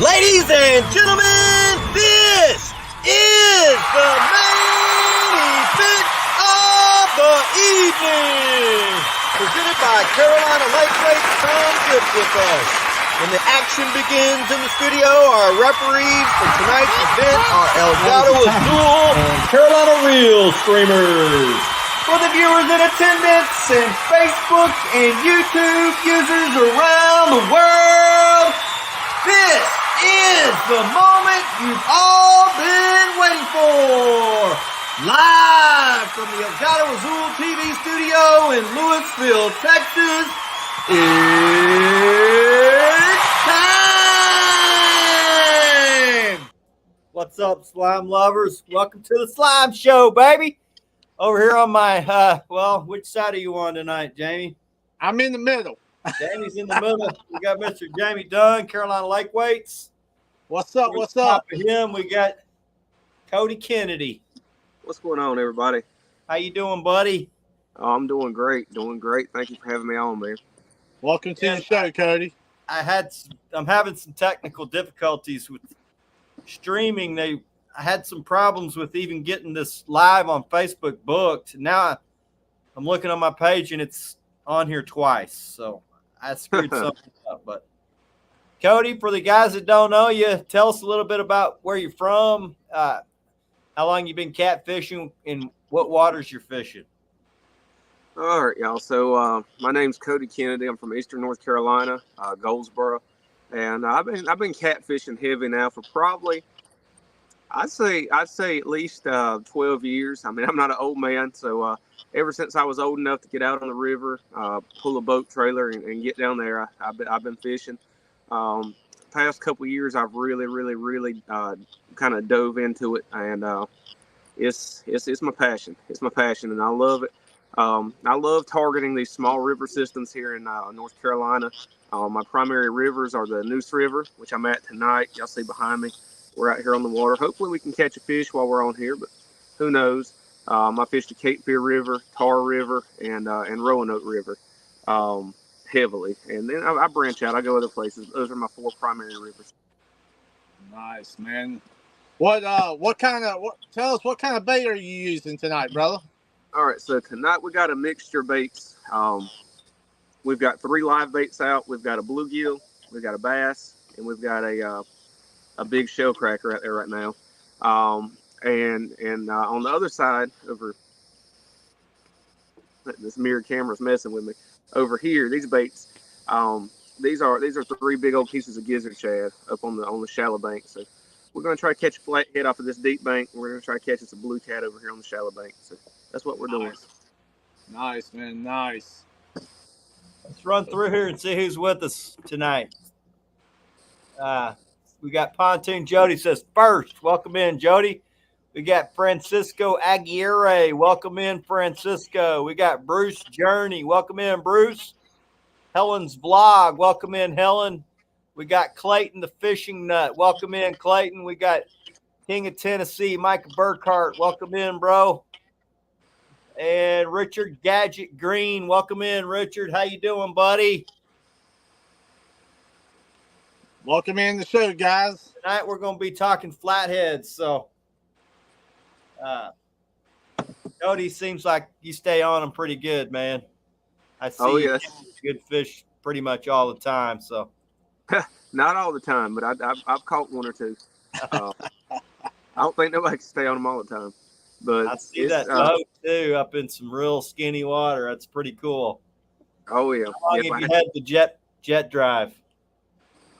Ladies and gentlemen, this is the main event of the evening. Presented by Carolina Lightweight. Come grip with us. When the action begins in the studio, our referees for tonight's event are Gato, Azul, and Carolina Real Streamers. For the viewers in attendance and Facebook and YouTube users around the world, this is the moment you've all been waiting for. Live from the Gato Azul TV studio in Louisville, Texas, it's time! What's up, slime lovers? Welcome to the Slime Show, baby. Over here on my, which side are you on tonight, Jamie? I'm in the middle. Jamie's in the middle. We got Mr. Jamie Dunn, Carolina Lightweights. What's up? What's up? Top of him, we got Kody Kennedy. What's going on, everybody? How you doing, buddy? Oh, I'm doing great. Doing great. Thank you for having me on, man. Welcome to the show, Cody. I'm having some technical difficulties with streaming. I had some problems with even getting this live on Facebook booked. Now I'm looking on my page and it's on here twice. So I screwed something up. But Cody, for the guys that don't know you, tell us a little bit about where you're from, how long you've been catfishing, and what waters you're fishing. All right, y'all. So my name's Kody Kennedy. I'm from Eastern North Carolina, Goldsboro, and I've been catfishing heavy now for probably I'd say at least 12 years. I mean, I'm not an old man, so ever since I was old enough to get out on the river, pull a boat trailer and get down there, I've been fishing. Past couple of years, I've really kind of dove into it, and it's my passion. It's my passion, and I love it. I love targeting these small river systems here in North Carolina. My primary rivers are the Neuse River, which I'm at tonight. Y'all see behind me. We're out here on the water. Hopefully we can catch a fish while we're on here, but who knows? I fished the Cape Fear River, Tar River, and Roanoke River heavily. And then I branch out. I go other places. Those are my four primary rivers. Nice, man. Tell us what kind of bait are you using tonight, brother? All right, so tonight we got a mixture of baits. We've got 3 live baits out. We've got a bluegill, we've got a bass, and we've got a big shell cracker out there right now. And on the other side, over this mirror camera's messing with me. Over here, these baits, these are 3 big old pieces of gizzard shad up on the shallow bank. So we're gonna try to catch a flathead off of this deep bank. And we're gonna try to catch us a blue cat over here on the shallow bank. So that's what we're doing. Nice, man. Nice. Let's run through here and see who's with us tonight. We got Pontoon Jody says first. Welcome in, Jody. We got Francisco Aguirre. Welcome in, Francisco. We got Bruce Journey. Welcome in, Bruce. Helen's Vlog. Welcome in, Helen. We got Clayton the Fishing Nut. Welcome in, Clayton. We got King of Tennessee, Micah Burkhart. Welcome in, bro. And Richard Gadget Green. Welcome in, Richard. How you doing, buddy? Welcome in the show, guys. Tonight we're going to be talking flatheads. So, Cody, seems like you stay on them pretty good, man. I see you good fish pretty much all the time. So, not all the time, but I've caught 1 or 2. I don't think nobody can stay on them all the time. But I see that boat too up in some real skinny water. That's pretty cool. Oh yeah. How long have you had the jet drive?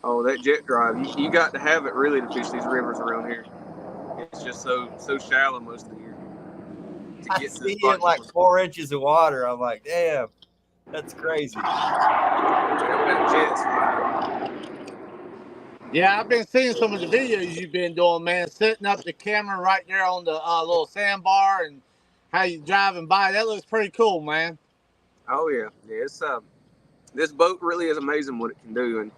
Oh, that jet drive. You got to have it really to fish these rivers around here. It's just so shallow most of the year. I see it in like 4 inches of water. I'm like, damn, that's crazy. Yeah, I've been seeing some of the videos you've been doing, man. Setting up the camera right there on the little sandbar and how you driving by. That looks pretty cool, man. Oh yeah, it's this boat really is amazing what it can do, and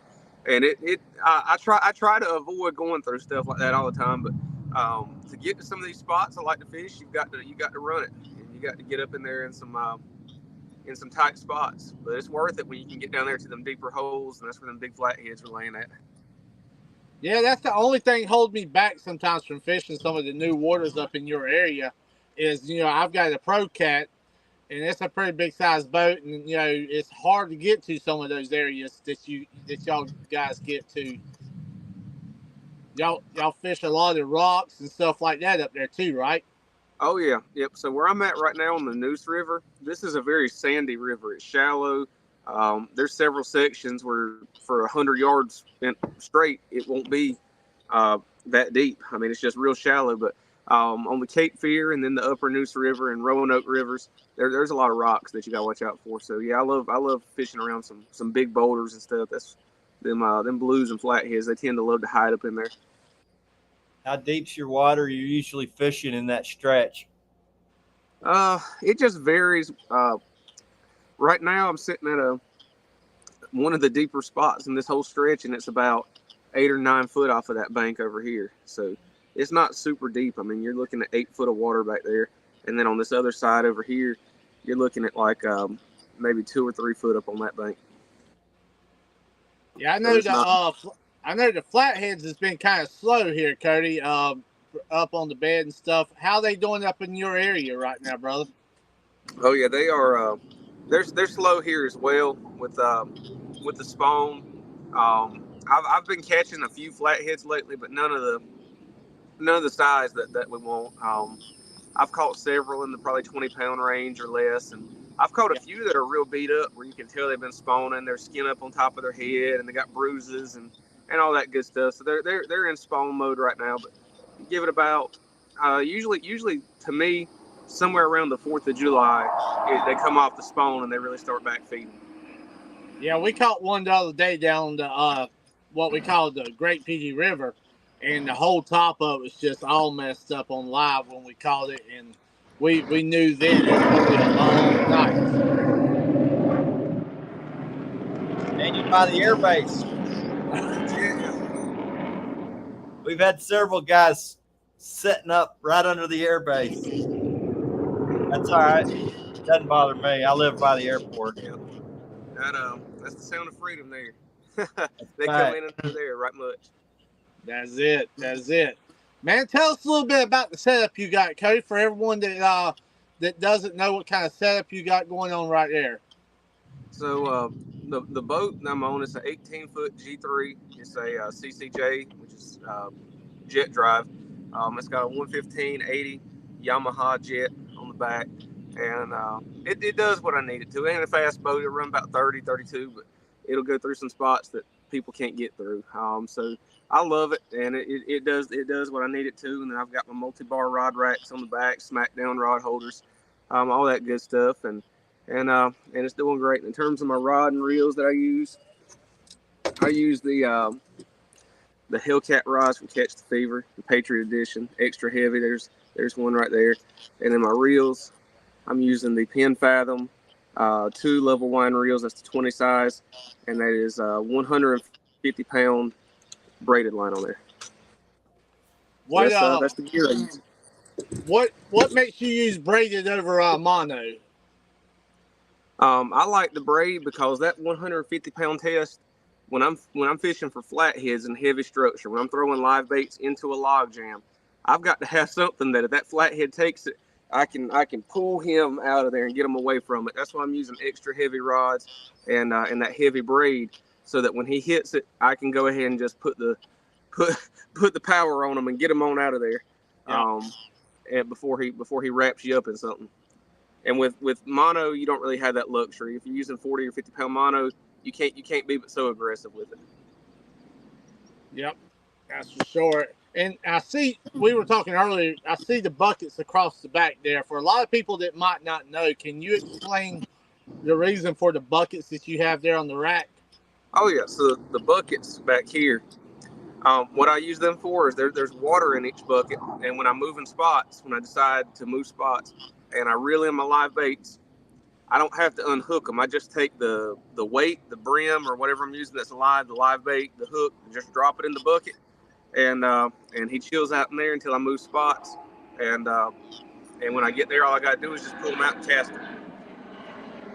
I try to avoid going through stuff like that all the time, but to get to some of these spots I like to fish, you got to run it, and you got to get up in there in some tight spots. But it's worth it when you can get down there to them deeper holes, and that's where them big flatheads are laying at. Yeah, that's the only thing holding me back sometimes from fishing some of the new waters up in your area. Is I've got a Pro Cat, and it's a pretty big size boat, and it's hard to get to some of those areas that y'all guys get to. Y'all fish a lot of the rocks and stuff like that up there too, right? Oh yeah, yep. So where I'm at right now on the Neuse River, this is a very sandy river. It's shallow. There's several sections where for 100 yards straight, it won't be that deep. I mean, it's just real shallow. But on the Cape Fear and then the Upper Neuse River and Roanoke Rivers, there's a lot of rocks that you got to watch out for. So yeah, I love fishing around some big boulders and stuff. That's them blues and flatheads. They tend to love to hide up in there. How deep's your water you're usually fishing in that stretch? It just varies. Right now, I'm sitting at one of the deeper spots in this whole stretch, and it's about 8 or 9 foot off of that bank over here. So it's not super deep. I mean, you're looking at 8 foot of water back there, and then on this other side over here, you're looking at like maybe 2 or 3 foot up on that bank. Yeah, I know the flatheads has been kind of slow here, Cody. Up on the bed and stuff. How they doing up in your area right now, brother? Oh yeah, they are. They're slow here as well with the spawn. I've been catching a few flatheads lately, but none of the size that we want. I've caught several in the probably 20-pound range or less, and I've caught a few that are real beat up where you can tell they've been spawning. Their skin up on top of their head, and they got bruises and all that good stuff. So they're in spawn mode right now. But give it about usually to me somewhere around the 4th of July, they come off the spawn and they really start back feeding. Yeah, we caught one the other day down the what we call the Great PG River, and the whole top of it was just all messed up on live when we caught it, and we knew then it was going to be a long night. And you by the airbase. We've had several guys setting up right under the airbase. That's all right. Doesn't bother me. I live by the airport. Yeah. That's the sound of freedom there. They come in and through there right much. That's it. Man, tell us a little bit about the setup you got, Cody, for everyone that doesn't know what kind of setup you got going on right there. So the boat I'm on is an 18-foot G3. It's a CCJ, which is jet drive. It's got a 115/80 Yamaha jet on the back, and it does what I need it to. It ain't a fast boat. It'll run about 30, 32, but it'll go through some spots that people can't get through. So I love it, and it does what I need it to. And then I've got my multi-bar rod racks on the back, smackdown rod holders, all that good stuff, and it's doing great. In terms of my rod and reels that I use the Hellcat rods from Catch the Fever, the Patriot Edition, extra heavy. There's one right there. And then my reels, I'm using the Penn Fathom 2 level wine reels. That's the 20 size, and that is 150-pound braided line on there. That's the gear I use. What makes you use braided over mono? I like the braid because that 150-pound test, when I'm fishing for flatheads and heavy structure, when I'm throwing live baits into a log jam, I've got to have something that if that flathead takes it, I can pull him out of there and get him away from it. That's why I'm using extra heavy rods and that heavy braid, so that when he hits it, I can go ahead and just put the power on him and get him on out of there, and before he wraps you up in something. And with mono, you don't really have that luxury. If you're using 40 or 50-pound mono, you can't be but so aggressive with it. Yep, that's for sure. And I see, we were talking earlier, I see the buckets across the back there. For a lot of people that might not know, can you explain the reason for the buckets that you have there on the rack? Oh yeah, so the buckets back here, what I use them for is there's water in each bucket, and when I'm moving spots, when I decide to move spots and I reel in my live baits, I don't have to unhook them. I just take the weight, the brim, or whatever I'm using that's alive, the live bait, the hook, and just drop it in the bucket, and he chills out in there until I move spots, and when I get there, all I got to do is just pull them out and cast them.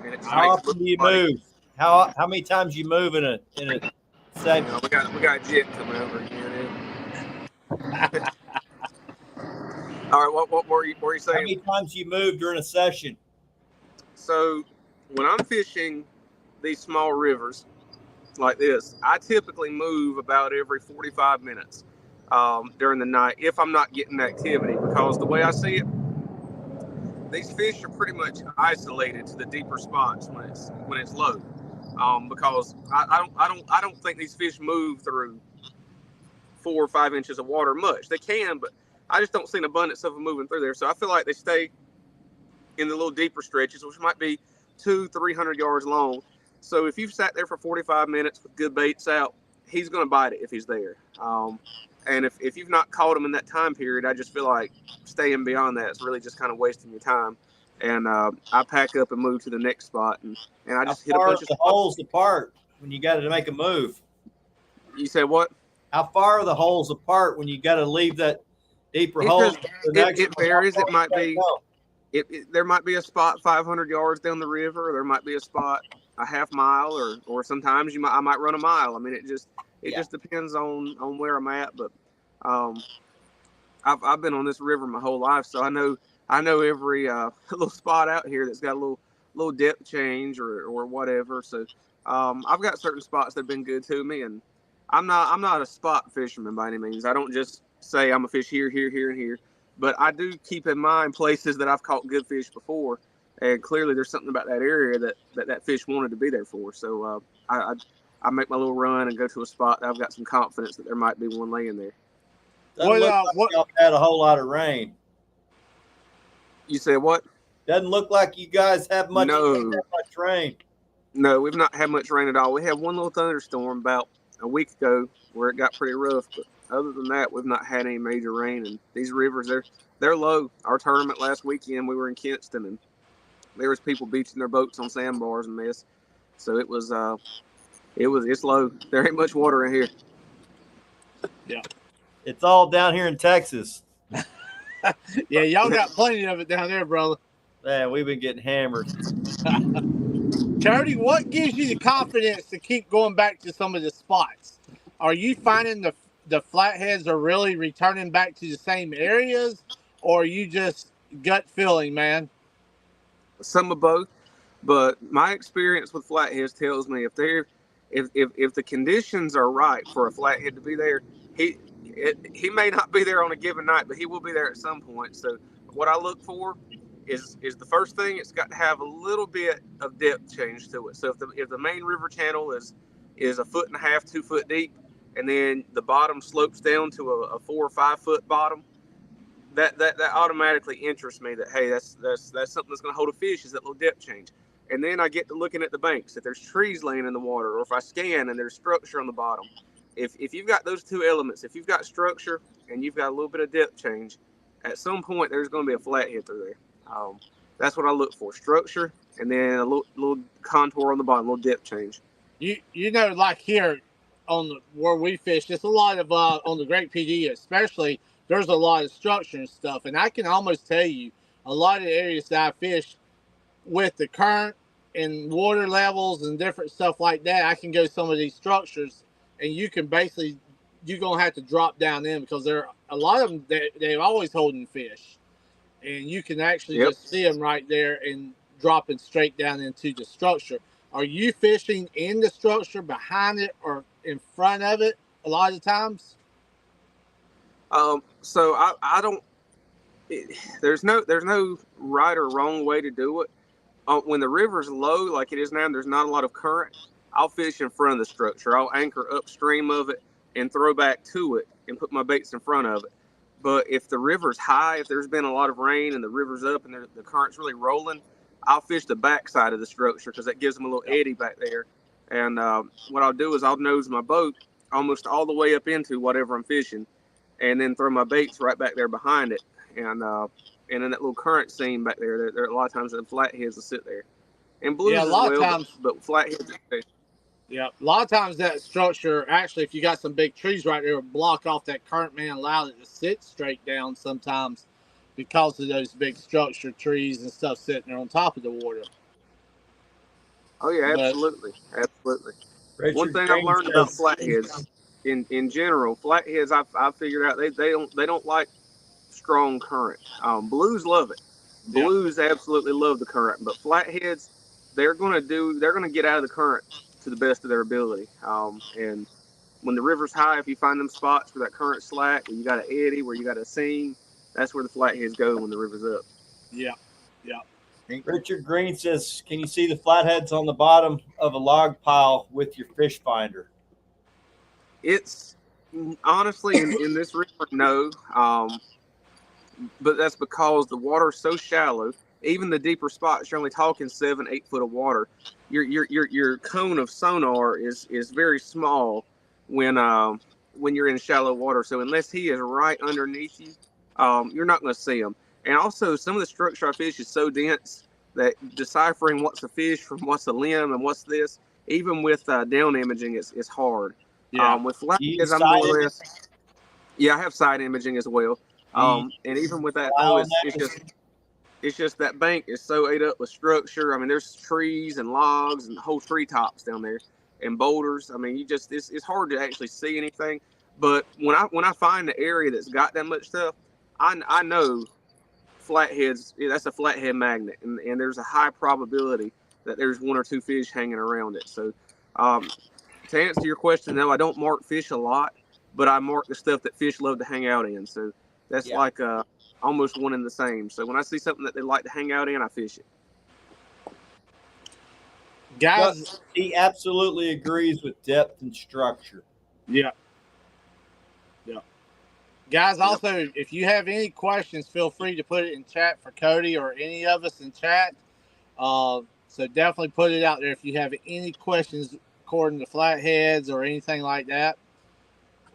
And it just how often do you move? How many times you move in a same? We got a jet coming over again. All right, what were you How saying? many times you move during a session? So when I'm fishing these small rivers like this, I typically move about every 45 minutes during the night if I'm not getting activity, because the way I see it, these fish are pretty much isolated to the deeper spots when it's low. Because I don't think these fish move through 4 or 5 inches of water much. They can, but I just don't see an abundance of them moving through there. So I feel like they stay in the little deeper stretches, which might be 200-300 yards long. So if you've sat there for 45 minutes with good baits out, he's going to bite it if he's there. And if you've not caught him in that time period, I just feel like staying beyond that is really just kind of wasting your time. And I pack up and move to the next spot, and I How just hit a far bunch are of the spots. holes apart when you got to make a move? You said what? How far are the holes apart when you got to leave that deeper It hole? just it varies. It might be there might be a spot 500 yards down the river, or there might be a spot a half mile, or sometimes I might run a mile. I mean, it just depends on where I'm at. But I've been on this river my whole life, so I know every little spot out here that's got a little depth change or whatever. So I've got certain spots that have been good to me, and I'm not a spot fisherman by any means. I don't just say I'm a fish here, here, here, and here, but I do keep in mind places that I've caught good fish before, and clearly there's something about that area that fish wanted to be there for. So I make my little run and go to a spot that I've got some confidence that there might be one laying there. Doesn't look like y'all had a whole lot of rain. You said what? Doesn't look like you guys have much rain. No, we've not had much rain at all. We had one little thunderstorm about a week ago where it got pretty rough, but other than that, we've not had any major rain. And these rivers, they're low. Our tournament last weekend, we were in Kinston, and there was people beaching their boats on sandbars and mess. So it's low. There ain't much water in here. Yeah. It's all down here in Texas. Yeah, y'all got plenty of it down there, brother. Man, we've been getting hammered. Cody, what gives you the confidence to keep going back to some of the spots? Are you finding the flatheads are really returning back to the same areas, or are you just gut feeling, man? Some of both, but my experience with flatheads tells me if the conditions are right for a flathead to be there, he may not be there on a given night, but he will be there at some point. So what I look for is the first thing, it's got to have a little bit of depth change to it. So if the main river channel is 1.5 feet, 2 foot deep, and then the bottom slopes down to a 4 or 5 foot bottom, that automatically interests me that, hey, that's something that's going to hold a fish, is that little depth change. And then I get to looking at the banks. If there's trees laying in the water, or if I scan and there's structure on the bottom, if you've got those two elements, if you've got structure and you've got a little bit of depth change, at some point there's going to be a flathead through there. That's what I look for: structure, and then a little contour on the bottom, a little depth change. You know, like here where we fish, there's a lot of on the Great PD especially. There's a lot of structure and stuff, and I can almost tell you a lot of the areas that I fish with the current and water levels and different stuff like that. I can go some of these structures, and you can basically you're gonna have to drop down in because there a lot of them they're always holding fish. And you can actually just see them right there and dropping straight down into the structure. Are you fishing in the structure, behind it, or in front of it a lot of times? So I don't. There's no right or wrong way to do it. When the river's low, like it is now, and there's not a lot of current, I'll fish in front of the structure. I'll anchor upstream of it and throw back to it and put my baits in front of it. But if the river's high, if there's been a lot of rain and the river's up and the current's really rolling, I'll fish the back side of the structure because that gives them a little eddy back there. And what I'll do is I'll nose my boat almost all the way up into whatever I'm fishing, and then throw my baits right back there behind it. And in that little current seam back there, there a lot of times the flatheads will sit there. And blues as well, but flatheads. Yeah, a lot of times that structure, actually, if you got some big trees right there, will block off that current, man, allow it to sit straight down sometimes because of those big structure trees and stuff sitting there on top of the water. Oh, yeah, absolutely. Absolutely. Richard One thing I've learned about flatheads, in general, flatheads I've figured out they don't like strong current. Blues love it. Yep. Blues absolutely love the current, but flatheads they're gonna get out of the current to the best of their ability. And when the river's high, if you find them spots where that current's slack, where you got an eddy, where you got a seam, that's where the flatheads go when the river's up. Yeah. Yeah. Richard Green says, "Can you see the flatheads on the bottom of a log pile with your fish finder?" It's honestly in this river, no. But that's because the water's so shallow. Even the deeper spots, you're only talking 7, 8 foot of water. Your cone of sonar is very small when you're in shallow water. So unless he is right underneath you, you're not going to see him. And also, some of the structure of fish is so dense that deciphering what's a fish from what's a limb and what's this, even with down imaging, is hard. Yeah. With flatheads, I'm side more or less. Yeah, I have side imaging as well. And even with that though, it's just that bank is so ate up with structure. I mean, there's trees and logs and whole treetops down there and boulders. I mean, it's hard to actually see anything. But when I find the area that's got that much stuff, I know flatheads. That's a flathead magnet, and there's a high probability that there's 1 or 2 fish hanging around it. So, to answer your question, no, I don't mark fish a lot, but I mark the stuff that fish love to hang out in. So that's like almost one and the same. So when I see something that they like to hang out in, I fish it. Guys, he absolutely agrees with depth and structure. Yeah. Yeah. Guys, also, if you have any questions, feel free to put it in chat for Cody or any of us in chat. So definitely put it out there if you have any questions according to flatheads or anything like that.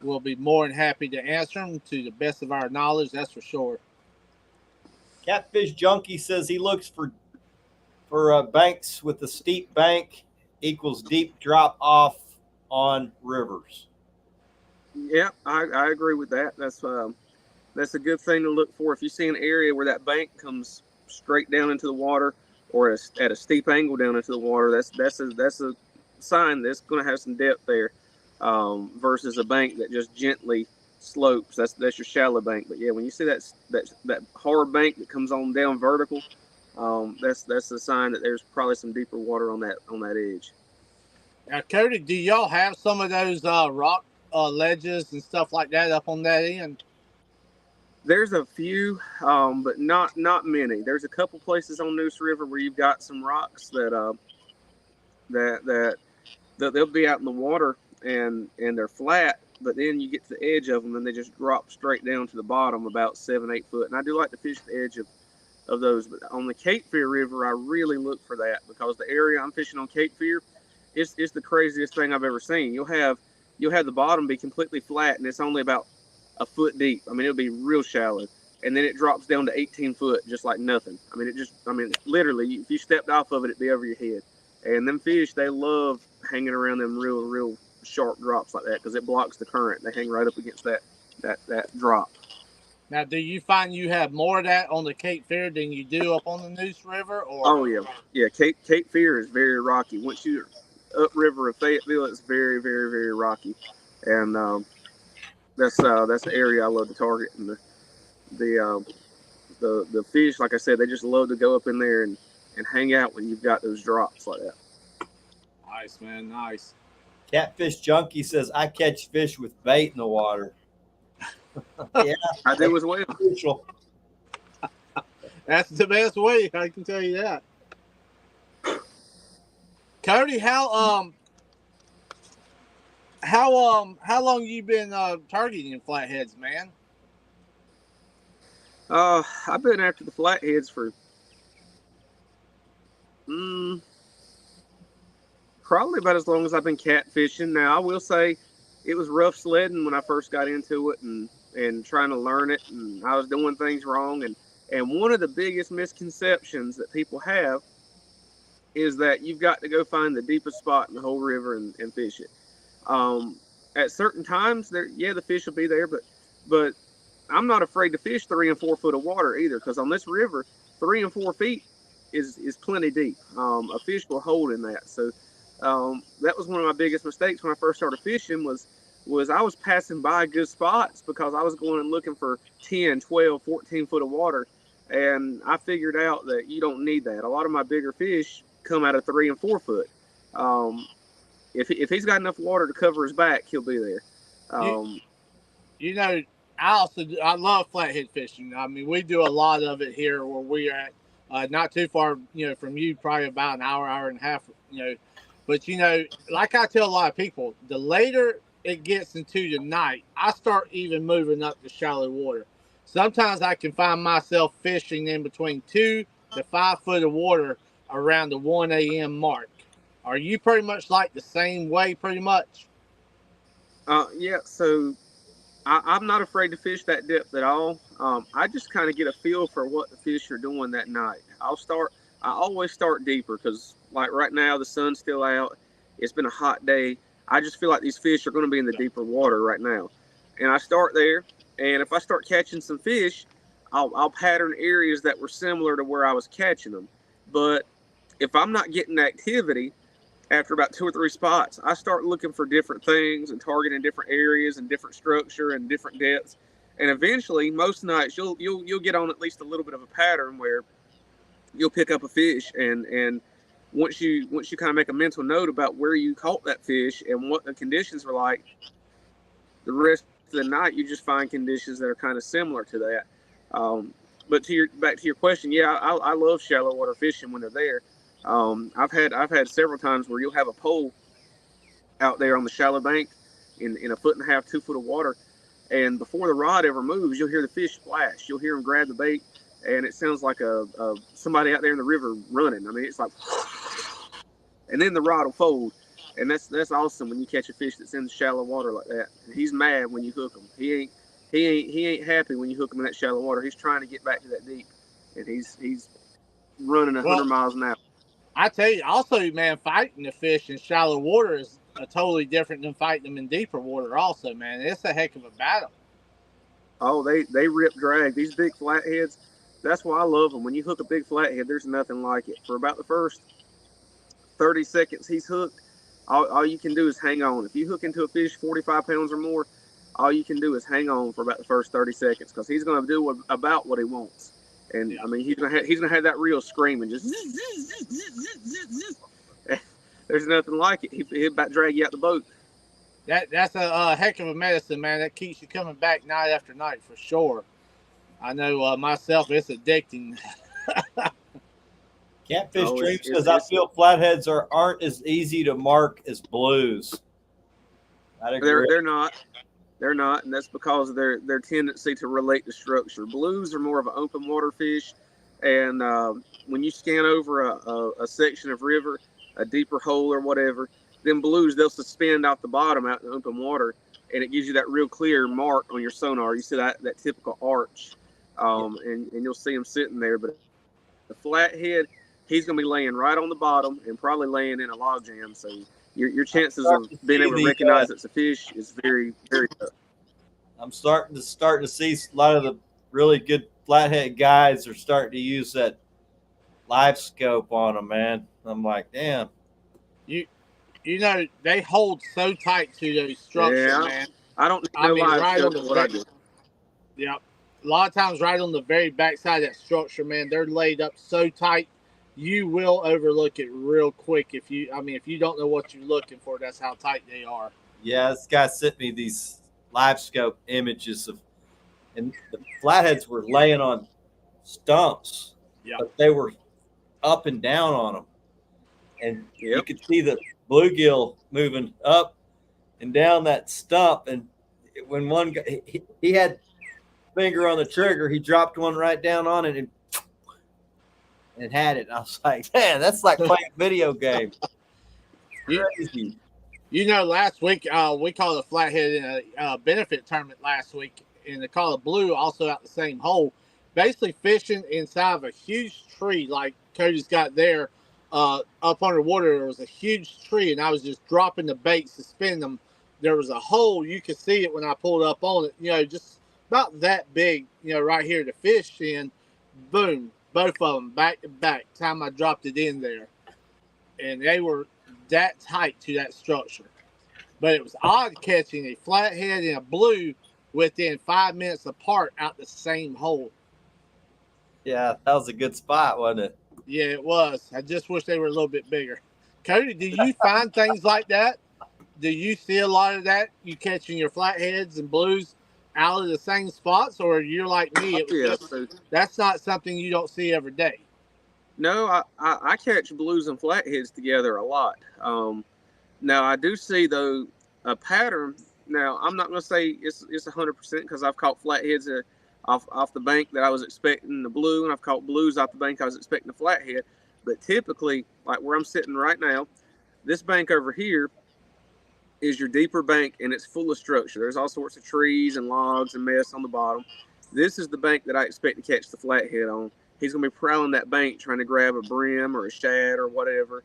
We'll be more than happy to answer them to the best of our knowledge, that's for sure. Catfish Junkie says he looks for banks with a steep bank equals deep drop off on rivers. Yeah, I agree with that. That's a good thing to look for. If you see an area where that bank comes straight down into the water or at a steep angle down into the water, that's a sign that's going to have some depth there, versus a bank that just gently slopes. That's your shallow bank. But yeah, when you see that hard bank that comes on down vertical, that's a sign that there's probably some deeper water on that edge. Now, Cody, do y'all have some of those rock ledges and stuff like that up on that end? There's a few, but not many. There's a couple places on Neuse River where you've got some rocks that they'll be out in the water and they're flat, but then you get to the edge of them and they just drop straight down to the bottom about 7-8 foot. And I do like to fish the edge of those. But on the Cape Fear River, I really look for that because the area I'm fishing on Cape Fear, it's the craziest thing I've ever seen. You'll have the bottom be completely flat and it's only about a foot deep. I mean, it'll be real shallow. And then it drops down to 18 foot, just like nothing. I mean, literally, if you stepped off of it, it'd be over your head. And them fish, they love hanging around them real sharp drops like that because it blocks the current. They hang right up against that drop. Now, do you find you have more of that on the Cape Fear than you do up on the Neuse River? Or? Oh, yeah. Cape Fear is very rocky. Once you're upriver of Fayetteville, it's very, very, very rocky. And that's the area I love to target. And the fish, like I said, they just love to go up in there and hang out when you've got those drops like that. Nice, man. Nice. Catfish Junkie says, I catch fish with bait in the water. Yeah, I do as well. Crucial. That's the best way, I can tell you that. Cody, how long you been targeting flatheads, man? I've been after the flatheads for probably about as long as I've been catfishing. Now, I will say it was rough sledding when I first got into it and trying to learn it, and I was doing things wrong. And one of the biggest misconceptions that people have is that you've got to go find the deepest spot in the whole river and fish it. At certain times, the fish will be there, but I'm not afraid to fish 3 and 4 foot of water either, because on this river, 3 and 4 feet is plenty deep. A fish will hold in that. So that was one of my biggest mistakes when I first started fishing was was I was passing by good spots because I was going and looking for 10, 12, 14 foot of water. And I figured out that you don't need that. A lot of my bigger fish come out of 3 and 4 foot. Um, if he's got enough water to cover his back, he'll be there. You, Um, you know, I love flathead fishing. I mean, we do a lot of it here where we are at, not too far, from you, probably about an hour and a half, But like I tell a lot of people, the later it gets into the night, I start even moving up the shallow water. Sometimes I can find myself fishing in between 2 to 5 foot of water around the 1 a.m. mark. Are you pretty much like the same way, pretty much? yeah, so I'm not afraid to fish that depth at all. I just kind of get a feel for what the fish are doing that night. I always start deeper because, like right now, the sun's still out. It's been a hot day. I just feel like these fish are going to be in the deeper water right now. And I start there. And if I start catching some fish, I'll pattern areas that were similar to where I was catching them. But if I'm not getting activity, after about 2 or 3 spots, I start looking for different things and targeting different areas and different structure and different depths. And eventually, most nights you'll get on at least a little bit of a pattern where you'll pick up a fish. And once you kind of make a mental note about where you caught that fish and what the conditions were like, the rest of the night you just find conditions that are kind of similar to that. But back to your question, yeah, I love shallow water fishing when they're there. I've had several times where you'll have a pole out there on the shallow bank in a 1.5 foot, 2 foot of water, and before the rod ever moves, you'll hear the fish splash. You'll hear them grab the bait, and it sounds like a somebody out there in the river running. I mean, it's like, and then the rod will fold, and that's awesome when you catch a fish that's in shallow water like that. And he's mad when you hook him. He ain't happy when you hook him in that shallow water. He's trying to get back to that deep, and he's running 100 miles an hour. I tell you, also, man, fighting the fish in shallow water is totally different than fighting them in deeper water. Also, man, it's a heck of a battle. Oh, they rip drag these big flatheads. That's why I love them. When you hook a big flathead, there's nothing like it. For about the first 30 seconds he's hooked, all you can do is hang on. If you hook into a fish 45 pounds or more, all you can do is hang on for about the first 30 seconds because he's going to do about what he wants. And I mean, he's gonna have that reel screaming, just there's nothing like it. He'll about drag you out the boat. That's a heck of a medicine, man. That keeps you coming back night after night for sure. I know myself, it's addicting. Catfish Dream says, I feel flatheads aren't as easy to mark as blues. They're not. They're not, and that's because of their tendency to relate to structure. Blues are more of an open water fish, and when you scan over a section of river, a deeper hole or whatever, then blues, they'll suspend off the bottom out in the open water, and it gives you that real clear mark on your sonar. You see that typical arch, and you'll see them sitting there. But the flathead, he's going to be laying right on the bottom and probably laying in a log jam. So your chances of being able to recognize it's a fish is very, very tough. I'm starting to see a lot of the really good flathead guys are starting to use that live scope on them, man. I'm like, damn. You know, they hold so tight to those structures, man. I don't know right on the back. Yeah. A lot of times right on the very backside of that structure, man, they're laid up so tight you will overlook it real quick if you don't know what you're looking for. That's how tight they are. Yeah, this guy sent me these live scope images and the flatheads were laying on stumps, but they were up and down on them, and you could see the bluegill moving up and down that stump. And when one guy, he had finger on the trigger, he dropped one right down on it and had it. And I was like, man, that's like playing a video game. Crazy. You know, last week we caught a flathead in a benefit tournament last week, and they caught a blue also out the same hole, basically fishing inside of a huge tree like Cody's got there. Up underwater, there was a huge tree, and I was just dropping the bait, suspending them. There was a hole. You could see it when I pulled up on it, just about that big, right here to fish in. Boom, both of them back to back. Time I dropped it in there, and they were that tight to that structure. but it was odd catching a flathead and a blue within 5 minutes apart out the same hole. Yeah, that was a good spot, wasn't it? Yeah, it was. I just wish they were a little bit bigger. Cody, do you find things like that? Do you see a lot of that? You catching your flatheads and blues out of the same spots, or you're like me? It was just, that's not something you don't see every day. No, I catch blues and flatheads together a lot. Now I do see though a pattern. Now I'm not going to say it's 100% because I've caught flatheads off the bank that I was expecting the blue, and I've caught blues off the bank I was expecting the flathead. But typically, like where I'm sitting right now, this bank over here is your deeper bank, and it's full of structure. There's all sorts of trees and logs and mess on the bottom. This is the bank that I expect to catch the flathead on. He's going to be prowling that bank trying to grab a brim or a shad or whatever.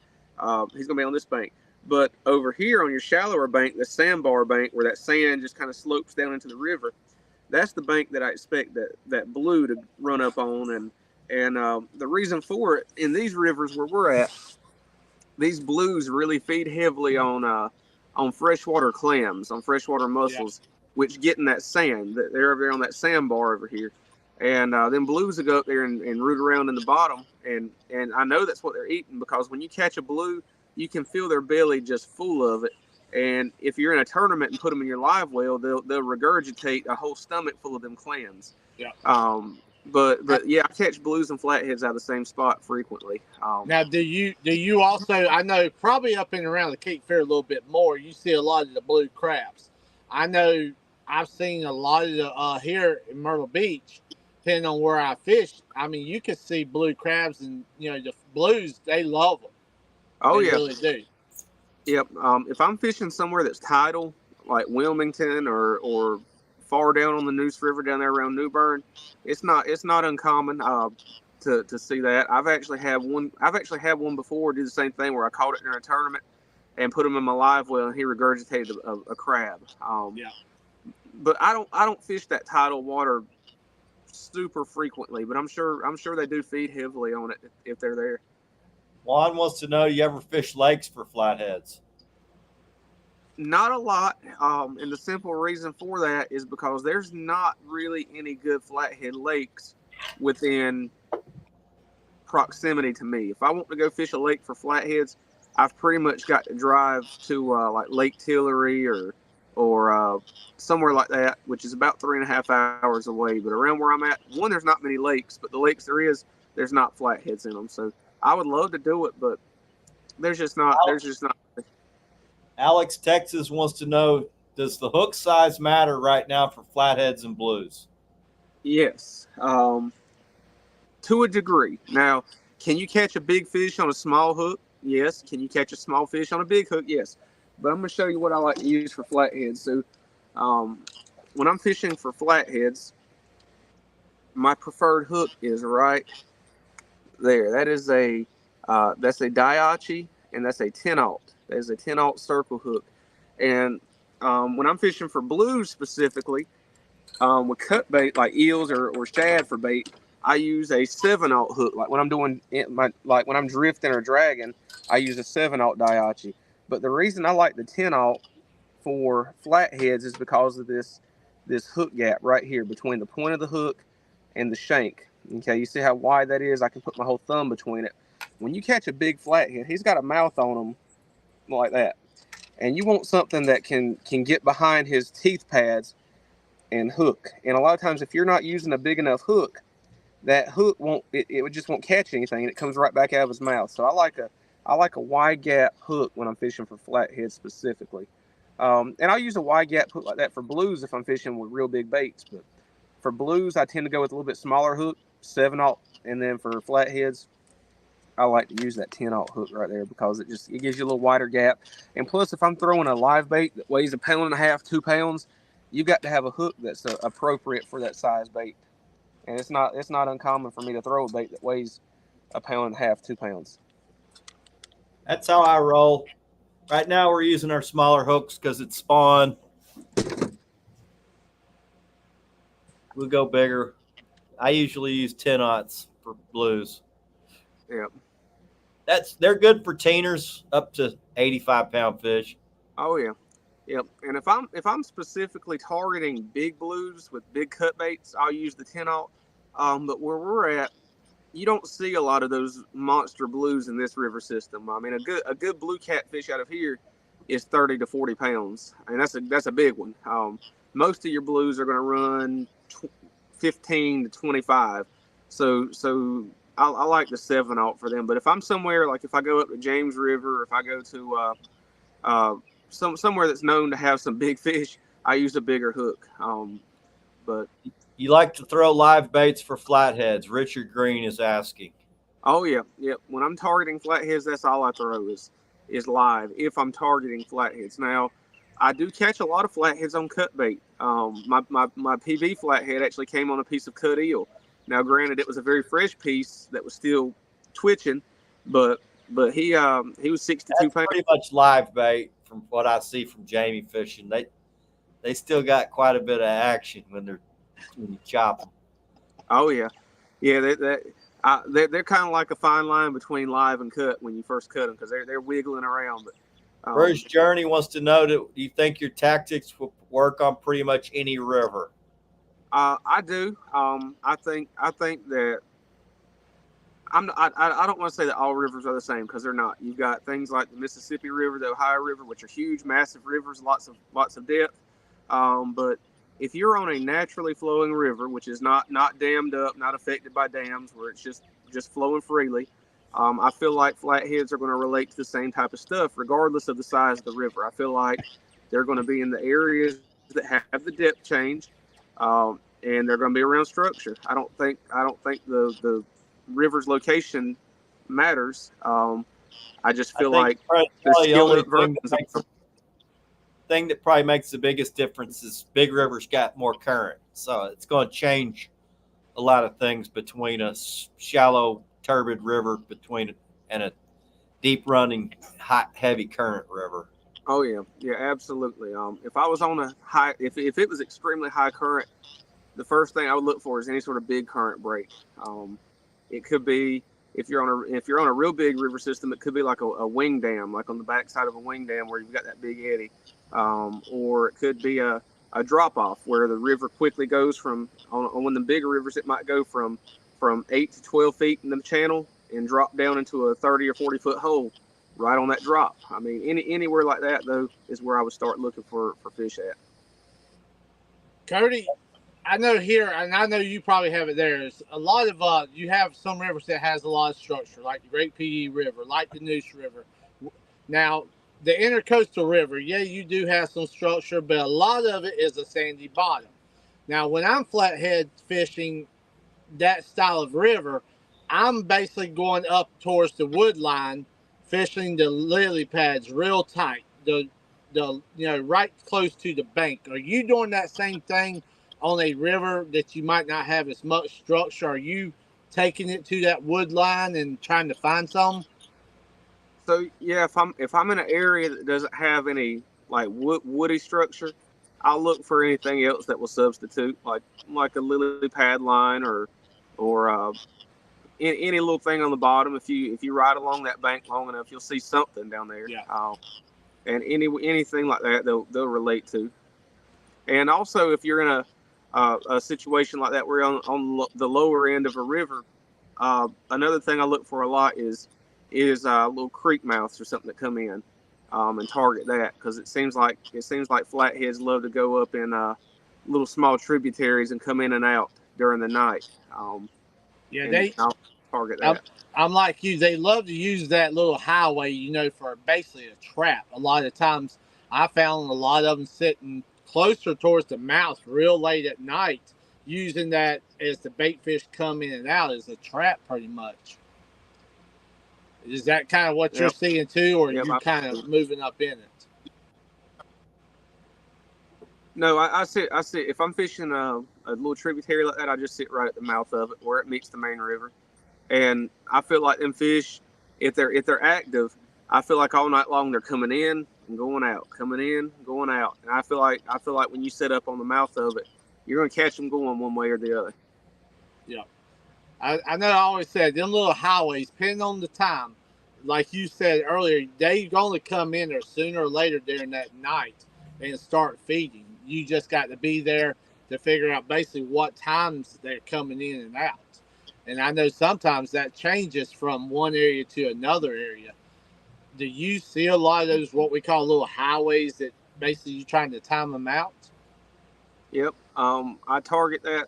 He's going to be on this bank. But over here on your shallower bank, the sandbar bank, where that sand just kind of slopes down into the river, that's the bank that I expect that blue to run up on. And the reason for it, in these rivers where we're at, these blues really feed heavily on freshwater clams, on freshwater mussels, which get in that sand. They're over there on that sandbar over here. And then blues will go up there and root around in the bottom. And I know that's what they're eating, because when you catch a blue, you can feel their belly just full of it. And if you're in a tournament and put them in your live well, they'll regurgitate a whole stomach full of them clams. Yeah. But yeah, I catch blues and flatheads out of the same spot frequently. Now, do you also? I know probably up and around the Cape Fear a little bit more. You see a lot of the blue crabs. I know I've seen a lot of the here in Myrtle Beach. Depending on where I fish, I mean, you can see blue crabs, and the blues, they love them. Oh, they really do. Yep. If I'm fishing somewhere that's tidal, like Wilmington or far down on the Neuse River down there around New Bern, it's not uncommon to see that. I've actually had one before do the same thing, where I caught it during a tournament and put him in my live well, and he regurgitated a crab. But I don't fish that tidal water super frequently, but I'm sure they do feed heavily on it if they're there. Juan wants to know, you ever fish lakes for flatheads? Not a lot, and the simple reason for that is because there's not really any good flathead lakes within proximity to me. If I want to go fish a lake for flatheads, I've pretty much got to drive to like Lake Tillery or somewhere like that, which is about 3.5 hours away. But around where I'm at, one, there's not many lakes, but the lakes there's not flatheads in them. So I would love to do it, but there's just not. Alex, Texas wants to know, does the hook size matter right now for flatheads and blues? Yes, to a degree. Now, can you catch a big fish on a small hook? Yes. Can you catch a small fish on a big hook? Yes. But I'm going to show you what I like to use for flatheads. So when I'm fishing for flatheads, my preferred hook is right there. That is that's a Daiichi, and that's a 10-aught. That is a 10-aught circle hook. And when I'm fishing for blues specifically, with cut bait like eels or shad for bait, I use a 7-aught hook. Like when I'm doing like when I'm drifting or dragging, I use a 7-aught Daiichi. But the reason I like the 10-aught for flatheads is because of this hook gap right here between the point of the hook and the shank. Okay, you see how wide that is? I can put my whole thumb between it. When you catch a big flathead, he's got a mouth on him like that. And you want something that can get behind his teeth pads and hook. And a lot of times if you're not using a big enough hook, that hook just won't catch anything, and it comes right back out of his mouth. So I like a wide gap hook when I'm fishing for flatheads specifically. And I'll use a wide gap hook like that for blues if I'm fishing with real big baits. But for blues, I tend to go with a little bit smaller hook, 7-aught. And then for flatheads, I like to use that 10-aught hook right there because it gives you a little wider gap. And plus, if I'm throwing a live bait that weighs 1.5 pounds, 2 pounds, you've got to have a hook that's appropriate for that size bait. And it's not uncommon for me to throw a bait that weighs 1.5 pounds, 2 pounds. That's how I roll. Right now we're using our smaller hooks because it's spawn. We'll go bigger. I usually use 10-aughts for blues. Yep. They're good for teiners up to 85-pound fish. Oh yeah. Yep. And if I'm specifically targeting big blues with big cut baits, I'll use the 10-aught. But where we're at, you don't see a lot of those monster blues in this river system. I mean, a good blue catfish out of here is 30 to 40 pounds, and that's a big one. Most of your blues are going to run 15 to 25. So I like the 7-aught for them. But if I'm somewhere like if I go up to James River, or if I go to somewhere that's known to have some big fish, I use a bigger hook. But You like to throw live baits for flatheads. Richard Green is asking. oh yeah, yeah. When I'm targeting flatheads, that's all I throw is live. If I'm targeting flatheads, now I do catch a lot of flatheads on cut bait. My PB flathead actually came on a piece of cut eel. Now, granted, it was a very fresh piece that was still twitching, but he was 62 pounds. Pretty much live bait from what I see from Jamie fishing. They still got quite a bit of action when you chop them. Oh yeah, yeah. They're kind of like a fine line between live and cut when you first cut them because they're wiggling around. But Bruce Journey wants to know, do you think your tactics will work on pretty much any river? I do. I think that I don't want to say that all rivers are the same because they're not. You've got things like the Mississippi River, the Ohio River, which are huge, massive rivers, lots of depth. But if you're on a naturally flowing river, which is not dammed up, not affected by dams, where it's just flowing freely, I feel like flatheads are going to relate to the same type of stuff, regardless of the size of the river. I feel like they're going to be in the areas that have the depth change, and they're going to be around structure. I don't think the river's location matters. I just feel like there's still thing that probably makes the biggest difference is big rivers got more current, so it's going to change a lot of things between a shallow turbid river and a deep running hot heavy current river. Oh yeah, absolutely. If I was on a high, if it was extremely high current, the first thing I would look for is any sort of big current break. It could be if you're on a real big river system, it could be like a wing dam, like on the backside of a wing dam where you've got that big eddy, or it could be a drop off where the river quickly goes from on one of the bigger rivers. It might go from 8 to 12 feet in the channel and drop down into a 30 or 40 foot hole right on that drop. I mean, anywhere like that though is where I would start looking for fish at. Cody, I know here, and I know you probably have it there, is a lot of, you have some rivers that has a lot of structure, like the Great PE River, like the Neuse River. Now, the Intercoastal River, yeah, you do have some structure, but a lot of it is a sandy bottom. Now, when I'm flathead fishing that style of river, I'm basically going up towards the wood line, fishing the lily pads real tight, the right close to the bank. Are you doing that same thing on a river that you might not have as much structure? Are you taking it to that wood line and trying to find some? So yeah, if I'm in an area that doesn't have any like woody structure, I'll look for anything else that will substitute, like a lily pad line or any little thing on the bottom. If you ride along that bank long enough, you'll see something down there. Yeah. And anything like that, they'll relate to. And also, if you're in a situation like that where you're on the lower end of a river, another thing I look for a lot is little creek mouths or something that come in, and target that, because it seems like flatheads love to go up in little small tributaries and come in and out during the night. I'll target that. I'm like you. They love to use that little highway, for basically a trap. A lot of times, I found a lot of them sitting closer towards the mouth real late at night, using that as the bait fish come in and out as a trap, pretty much. Is that kind of what you're seeing too, or are you kind of moving up in it? No, I sit. If I'm fishing a little tributary like that, I just sit right at the mouth of it where it meets the main river. And I feel like them fish, if they're active, I feel like all night long they're coming in and going out, coming in, going out. And I feel like when you set up on the mouth of it, you're gonna catch them going one way or the other. Yeah, I know. I always said them little highways, depending on the time, like you said earlier, they only come in there sooner or later during that night. and start feeding. You just got to be there to figure out basically what times they're coming in and out. And I know sometimes that changes from one area to another area. Do you see a lot of those what we call little highways that basically you're trying to time them out? Yep. I target that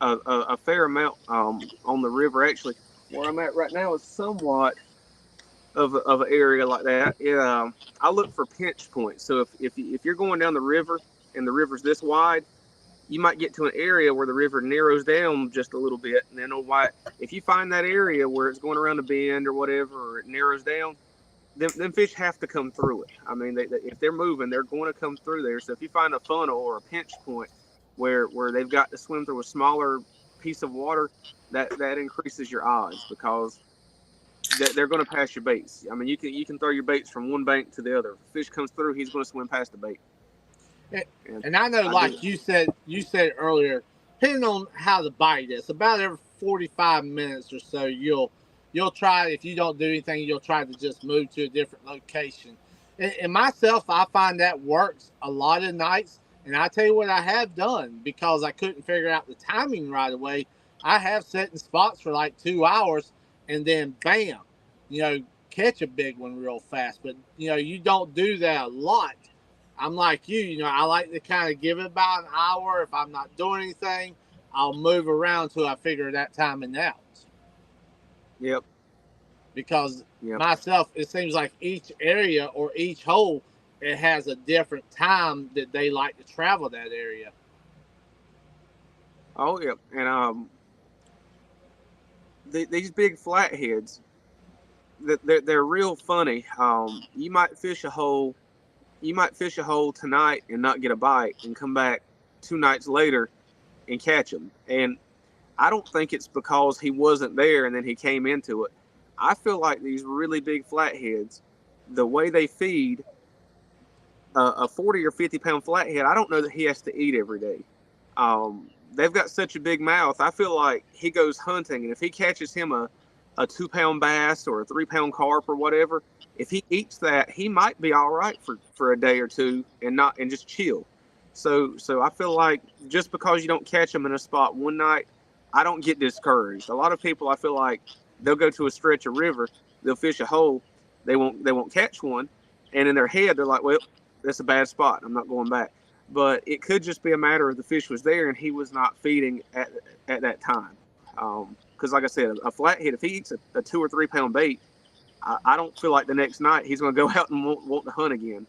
a fair amount on the river. Actually, where I'm at right now is somewhat of an area like that. Yeah, I look for pinch points. So if you're going down the river and the river's this wide, you might get to an area where the river narrows down just a little bit, and then if you find that area where it's going around a bend or whatever, or it narrows down, them fish have to come through it. I mean, if they're moving, they're going to come through there. So if you find a funnel or a pinch point where they've got to swim through a smaller piece of water, that increases your odds because they're going to pass your baits. I mean, you can throw your baits from one bank to the other. If a fish comes through, he's going to swim past the bait. And I know, like you said earlier, depending on how the bite is, about every 45 minutes or so, you'll try, if you don't do anything, you'll try to just move to a different location. And myself, I find that works a lot of nights. And I tell you what I have done, because I couldn't figure out the timing right away. I have set in spots for like 2 hours and then bam, catch a big one real fast. But, you don't do that a lot. I'm like you, I like to kind of give it about an hour. If I'm not doing anything, I'll move around till I figure that timing out. Yep. Because myself, it seems like each area or each hole, it has a different time that they like to travel that area. Oh, yeah. And these big flatheads, they're real funny. You might fish a hole tonight and not get a bite, and come back 2 nights later and catch them. And I don't think it's because he wasn't there and then he came into it. I feel like these really big flatheads, the way they feed, a 40 or 50 pound flathead, I don't know that he has to eat every day. They've got such a big mouth. I feel like he goes hunting, and if he catches him a 2 pound bass or a 3 pound carp or whatever, if he eats that, he might be all right for a day or two and just chill. So I feel like just because you don't catch them in a spot one night, I don't get discouraged. A lot of people, I feel like they'll go to a stretch of river, they'll fish a hole, they won't catch one, and in their head they're like, well, that's a bad spot, I'm not going back. But it could just be a matter of the fish was there and he was not feeding at that time. Because like I said, a flathead, if he eats a 2 or 3 pound bait, I don't feel like the next night he's going to go out and want to hunt again.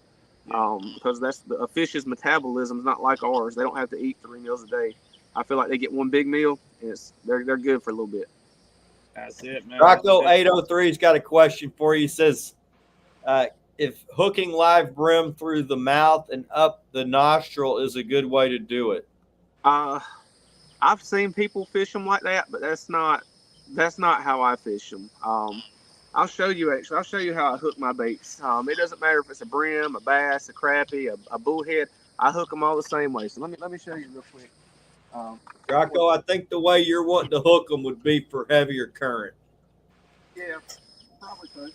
Because a fish's metabolism is not like ours. They don't have to eat 3 meals a day. I feel like they get one big meal, and they're good for a little bit. That's it, man. Rocco 803's got a question for you. He says, if hooking live brim through the mouth and up the nostril is a good way to do it. I've seen people fish them like that, but that's not how I fish them. I'll show you how I hook my baits. It doesn't matter if it's a brim, a bass, a crappie, a bullhead. I hook them all the same way. So let me show you real quick. Rocco, I think the way you're wanting to hook them would be for heavier current. Yeah, probably so.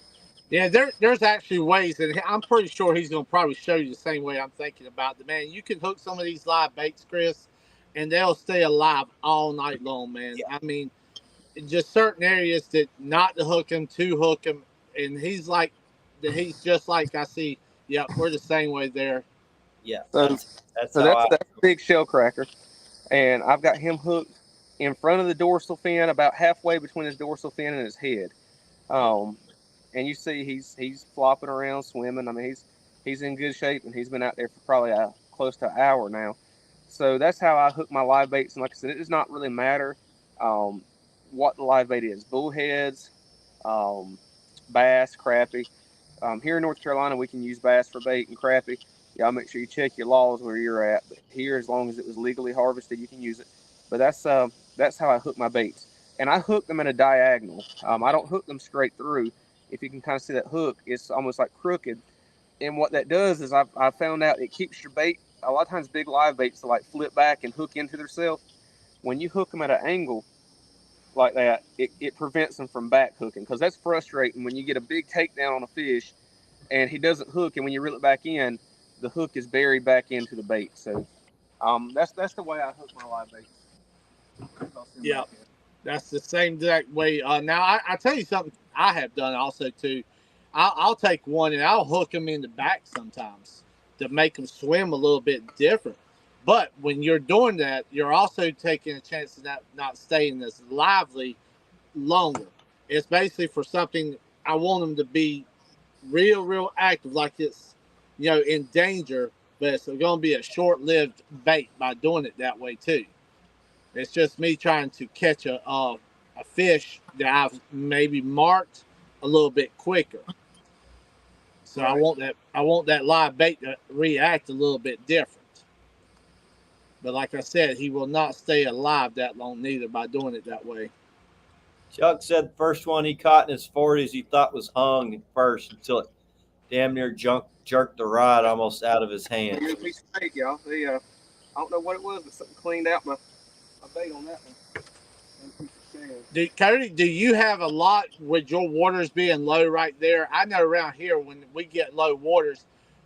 Yeah, there's actually ways, and I'm pretty sure he's going to probably show you the same way I'm thinking about it. Man, you can hook some of these live baits, Chris, and they'll stay alive all night long, man. Yeah. I mean, just certain areas that not to hook him, to hook him, and he's just like I see. Yeah, we're the same way there. Yeah, that's a big shell cracker, and I've got him hooked in front of the dorsal fin, about halfway between his dorsal fin and his head. And you see he's flopping around, swimming. I mean, he's in good shape, and he's been out there for probably close to an hour now. So that's how I hook my live baits. And like I said, it does not really matter what the live bait is. Bullheads, bass, crappie. Here in North Carolina, we can use bass for bait and crappie. Y'all make sure you check your laws where you're at. But here, as long as it was legally harvested, you can use it. But that's how I hook my baits. And I hook them at a diagonal. I don't hook them straight through. If you can kind of see that hook, it's almost like crooked. And what that does is I found out it keeps your bait. A lot of times big live baits will like flip back and hook into themselves. When you hook them at an angle like that, it prevents them from back hooking, because that's frustrating when you get a big takedown on a fish and he doesn't hook, and when you reel it back in, the hook is buried back into the bait. So that's the way I hook my live baits. Yeah, that's the same exact way. Now I tell you something I have done also too. I'll take one and I'll hook them in the back sometimes to make them swim a little bit different. But when you're doing that, you're also taking a chance of not staying as lively longer. It's basically for something I want them to be real active, like it's in danger, but it's going to be a short-lived bait by doing it that way too. It's just me trying to catch a fish that I've maybe marked a little bit quicker. So right. I want that live bait to react a little bit different. But like I said, he will not stay alive that long neither by doing it that way. Chuck said the first one he caught in his 40s he thought was hung at first until it damn near jerked the rod almost out of his hand. Good piece of bait, y'all. I don't know what it was, but something cleaned out my bait on that one. Cody, do you have a lot with your waters being low right there? I know around here when we get low waters,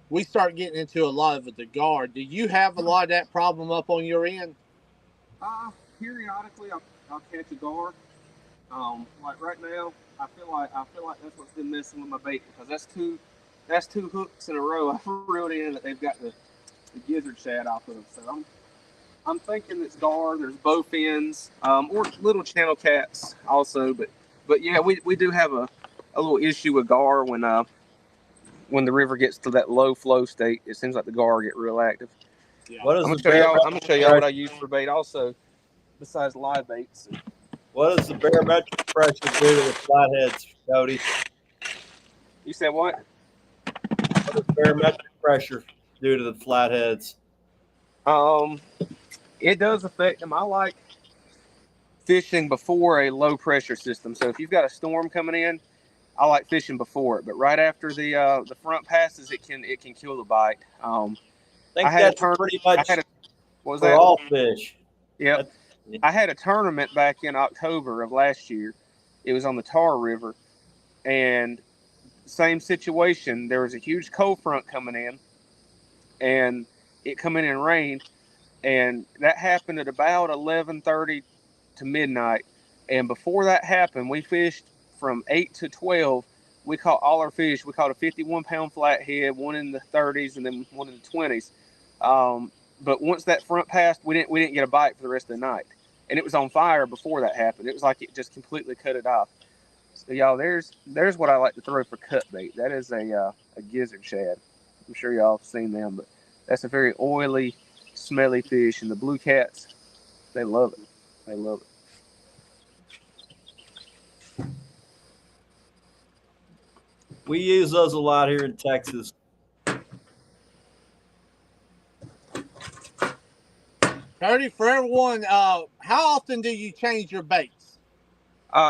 we start getting into a lot of the guard. Do you have a lot of that problem up on your end? Periodically, I'll catch a guard. Like right now, I feel like that's what's been messing with my bait because that's two hooks in a row I've reeled in that they've got the gizzard shad off of them. So I'm thinking it's guard. There's bow fins, or little channel cats also. But yeah, we do have a little issue with gar when the river gets to that low flow state. It seems like the gar get real active. Yeah. I'm gonna show y'all what I use for bait also, besides live baits. What does the barometric pressure do to the flatheads, Cody? You said what? What does barometric pressure do to the flatheads? It does affect them. I like fishing before a low pressure system. So if you've got a storm coming in, I like fishing before it. But right after the front passes, it can kill the bite. I think that's pretty much for all fish. Yep. I had a tournament back in October of last year. It was on the Tar River, and same situation. There was a huge cold front coming in, and it coming in rain. And that happened at about 11:30 to midnight. And before that happened, we fished from 8 to 12. We caught all our fish. We caught a 51-pound flathead, one in the 30s, and then one in the 20s. But once that front passed, we didn't get a bite for the rest of the night. And it was on fire before that happened. It was like it just completely cut it off. So y'all, there's what I like to throw for cut bait. That is a gizzard shad. I'm sure y'all have seen them, but that's a very oily, smelly fish, and the blue cats, they love it. They love it. We use those a lot here in Texas. Cody, for everyone, how often do you change your baits?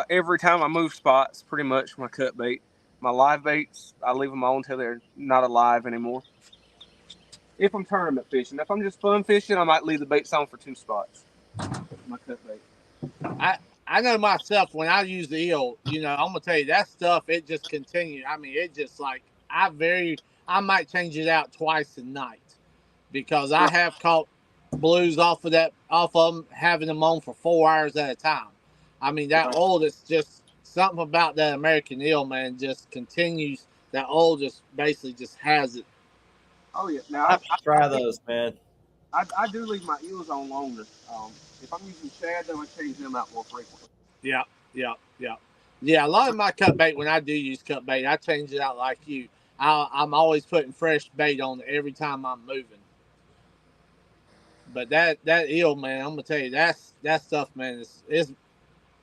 Every time I move spots, pretty much my cut bait. My live baits, I leave them on until they're not alive anymore. If I'm tournament fishing. If I'm just fun fishing, I might leave the baits on for 2 spots. My cut bait. I know myself when I use the eel, I'm gonna tell you that stuff. It just continues. I mean, it just like I might change it out twice a night because I have caught blues off of them, having them on for 4 hours at a time. I mean, that old is just something about that American eel, man. Just continues. That old just basically just has it. Oh yeah, now I try those, man. I do leave my eels on longer. If I'm using shad, though, I change them out more frequently. Yeah. A lot of my cut bait, when I do use cut bait, I change it out like you. I'm always putting fresh bait on it every time I'm moving. But that eel, man, I'm gonna tell you, that stuff, man,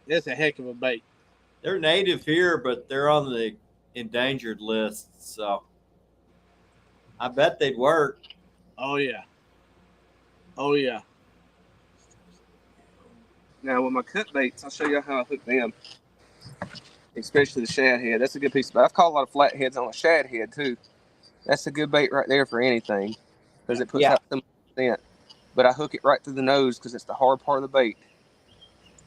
it's a heck of a bait. They're native here, but they're on the endangered list, so I bet they'd work. Oh yeah. Now with my cut baits, I'll show you how I hook them. Especially the shad head. That's a good piece of bait. I've caught a lot of flatheads on a shad head too. That's a good bait right there for anything because it puts out some scent. But I hook it right through the nose because it's the hard part of the bait,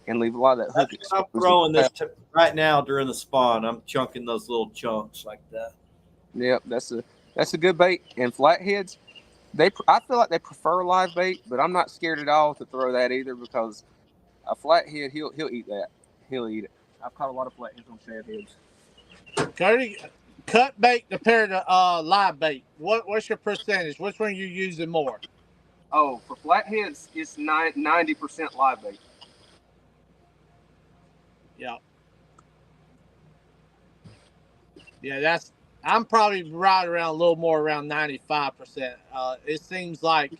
and leave a lot of that hook exposed. I'm throwing this right now during the spawn. I'm chunking those little chunks like that. Yep, that's That's a good bait. And flatheads, I feel like they prefer live bait, but I'm not scared at all to throw that either because a flathead, he'll eat that. He'll eat it. I've caught a lot of flatheads on shad heads. Cody, cut bait compared to live bait. What's your percentage? Which one are you using more? Oh, for flatheads, it's 90% live bait. Yeah. Yeah, I'm probably right around a little more around 95%. It seems like